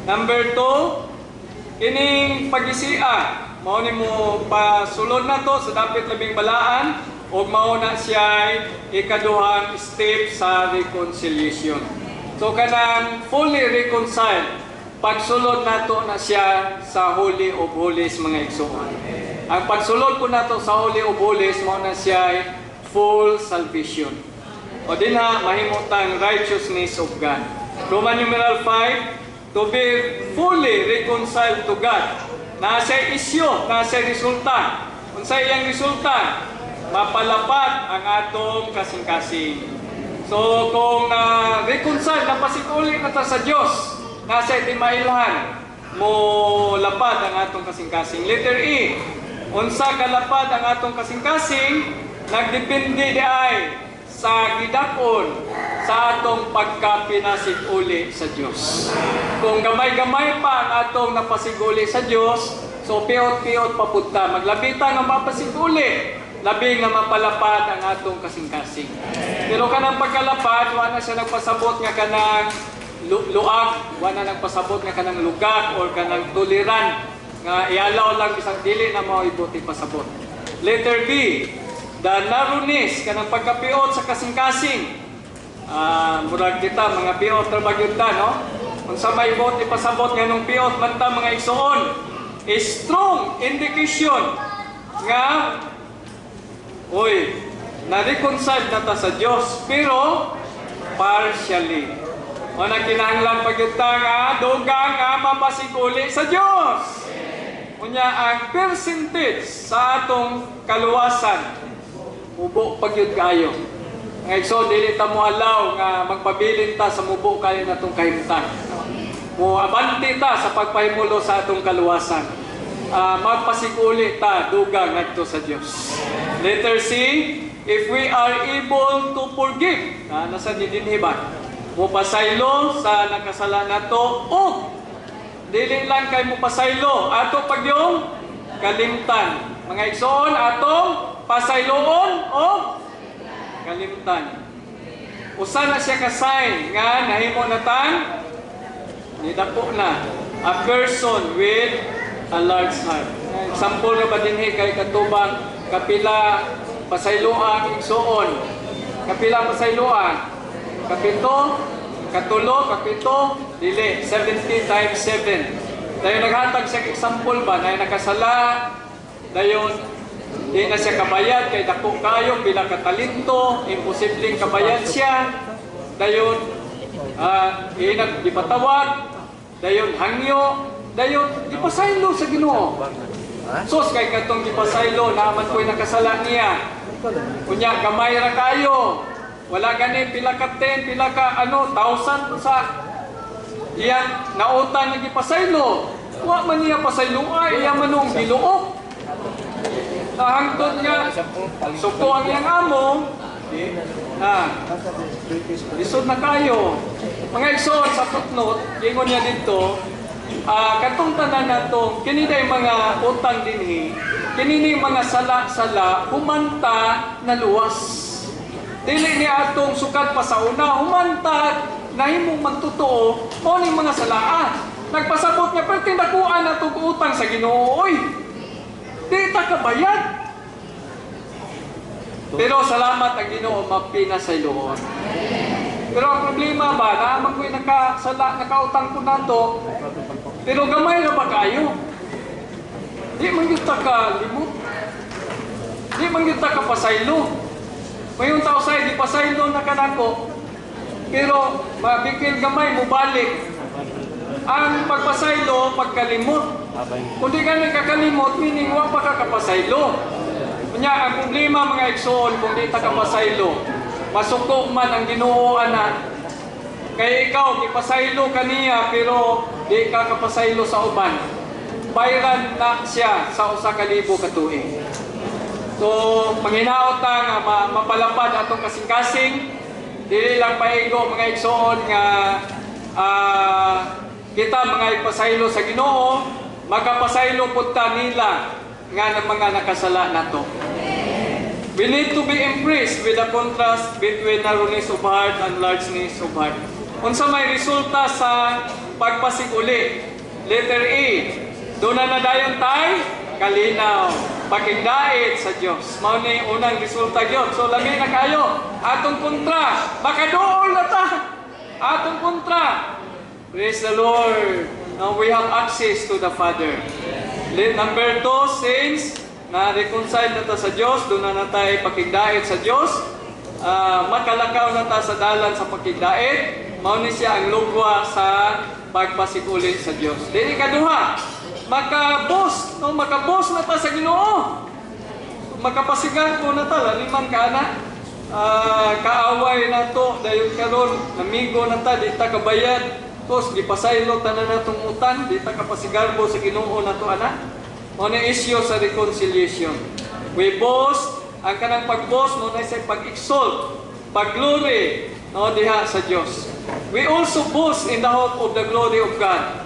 Number 2, kining pag-isia, mao ni mo pasulod na to sa dapit labing balaan, o mao na siya ikaduhang step sa reconciliation. So kanang fully reconciled, pagsulod nato na siya sa Holy of Holies, mga igsoon. Ang pagsulod po nato sa Holy of Holies, mao na siya full salvation. O din na mahimutang righteousness of God. Roman numeral 5, to be fully reconciled to God. Nasa isyo, nasa resulta. Unsa iyang resulta? Mapalapad ang atong kasing-kasing. So kung reconcile na pasikuli na ta sa Dios, nasa timailhan mo lapad ang atong kasing-kasing. Letter E, unsa kalapad ang atong kasing-kasing, nagdepende di ay sa gidakon sa atong pagkapinasig uli sa Dios. Kung gamay-gamay pa ang atong napasiguli sa Dios, so piot-piot papunta, maglabitan ang mapasiguli, labing na mapalapad ang atong kasing-kasing. Pero kanang pagkalapad, wala na siya nagpasabot nga kanang luag, wala na nagpasabot nga kanang lugag or kanang tuliran nga ialaw lang isang dili na mao ibuti pasabot. Letter B, the narrowness kanang pagkapiot sa kasing-kasing. Murag kita mga piot ra bagyud ta, no? Unsa may ibuti pasabot nga nung piot man ta, mga igsoon, is strong indication nga na-reconcile na ta sa Diyos, pero partially. O na kinahanglan pagyuta nga, dugang nga mapasiguli sa Diyos. Unya ang percentage sa atong kaluwasan, mubo pagyud kayo. Nga igsoon, dili ta mo alaw nga magpabilin ta sa mubo kayo na itong kahimtang. Mo abanti ta sa pagpahimulo sa atong kaluwasan. Magpasiguli ta, dugang ngadto sa Diyos. Letter C, if we are able to forgive, nasa dinhi ba? Mupasaylo sa nakasala nato, o dili lang kay mupasaylo, ato pagyong kalimtan. Mga igsoon, atong pasayloon o kalimtan. Usa na siya ka-sign nga nahimo na tan, nidako na, a person with a large heart. Example na ba dinhi kay katubang kapila pasayloan igsoon. Kapila pasayloan? Kapito, katulo, kapito, dili, 70 times 7. Dayon naghatag siya example ba, na nakasala, dayon, di na siya kabayad, kay dako kayo, pila katalinto, imposibleng kabayad siya, dayon, ipatawag, dayon, hangyo, dayon, ipasaylo sa Ginoo. Sos kay katong ipasaylo, naaman ko'y nakasala niya. Kunya, gamay ra kayo. Wala gani pila ka 10, pila ka 1,000 sa iyan nautang nga gipasaylo. Wa man niya pasaylo ay iya manong biluok. Hangtod nga suko ang iyang amo. Lisod na kayo. Mga igsoon sa footnote, gingon niya dito, katong tanan natong kini day mga utang dinhi, kini mga sala-sala humanta na luwas. Dili ni atong sukat pa sa una, humantad, nahimong magtotoo, o ni mga salaan. Nagpasabot nga, pero tindakuan na itong utang sa Ginoo. Oy, di ta kabayad. Pero salamat ang Ginoo, mapinasayloon. Pero ang problema ba, naman ko'y nakautang ko na to, pero gamay na ba kayo? Di man kita ka limot. Di man kita ka pasaylo. Mayroong tao sa'yo, di pasaylo na kanako. Pero mabikil gamay mo balik. Ang pagpasaylo, pagkalimot. Kung di ka nagkakalimot, meaning huwag pa ka kapasaylo. Kanya, ang problema mga igsoon, kung di ta kapasaylo, masuko man ang Ginoo ana. Kaya ikaw, ipasaylo kaniya, pero di ka kapasaylo sa uban. Bayran na siya sa 1,000 ka tuig. So, manghinaot ta nga mapalapad atong kasing-kasing, dili lang paigo mga igsoon nga kita mga ipasaylo sa Ginoo, makapasaylo pud ta nila nga ng mga nakasala nato. We need to be impressed with the contrast between narrowness of heart and largeness of heart. Unsa may resulta sa pagpasiguli? Letter A, doon na nadayon tay, kalinaw, pakigdait sa Diyos. Mao ni unang resulta gyud. So lami na kayo. Atong kontra, makaduol na ta. Atong kontra. Praise the Lord. Now we have access to the Father. Number 2, since na-reconcile na ta sa Diyos, doon na tayo pakigdait sa Diyos, makalakaw na ta sa dalan sa pakigdait, mao ni siya ang lugwa sa pagpasiguli sa Diyos. Dili kaduha, makabos na ta sa Ginoo. Makapasigan ko na ta, laliman ka na, kaaway na to, dayon karon, amigo na ta, di ta kabayad, tapos gipasaylo tanan natong utang, di ta kapasigarbo sa Ginoo nato ana. Mo na issue sa reconciliation. We boast, ang kanang pag-boast mo na sa pag-exalt, pag-glory no diha sa Dios. We also boast in the hope of the glory of God.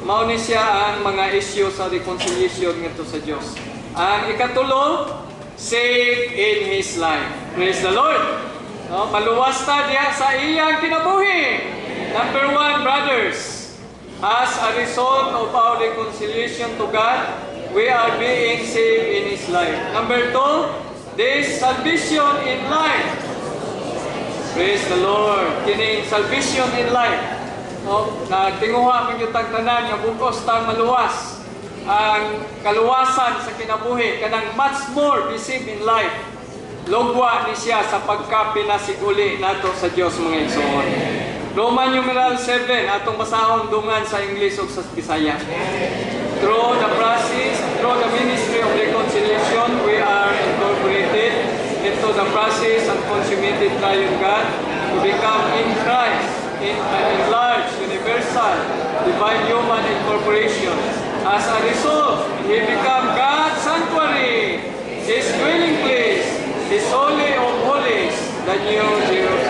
Mao ni siya ang mga issue sa reconciliation ngadto sa Dios. Ang ikatulo, save in His life. Praise the Lord. No, maluwas ta diha sa iyang kinabuhi. Number 1, brothers, as a result of our reconciliation to God, we are being saved in His life. Number 2, this salvation in life. Praise the Lord. Kini salvation in life. No, nagtinguha man yung tanan nga bukos tang maluwas. Ang kaluwasan sa kinabuhi kanang much more receive in life. Lugwa ni siya sa pagkapinasiguli nato sa Dios mga igsoon. Roman numeral 7 atong basahon dungan sa English ug sa Bisaya. Through the process, through the ministry of reconciliation, we are incorporated into the process and consummated triune God to become in Christ, in an enlarged, universal, divine human incorporation. As a result, He become God's sanctuary, His dwelling place, His holy of holies, the New Jerusalem.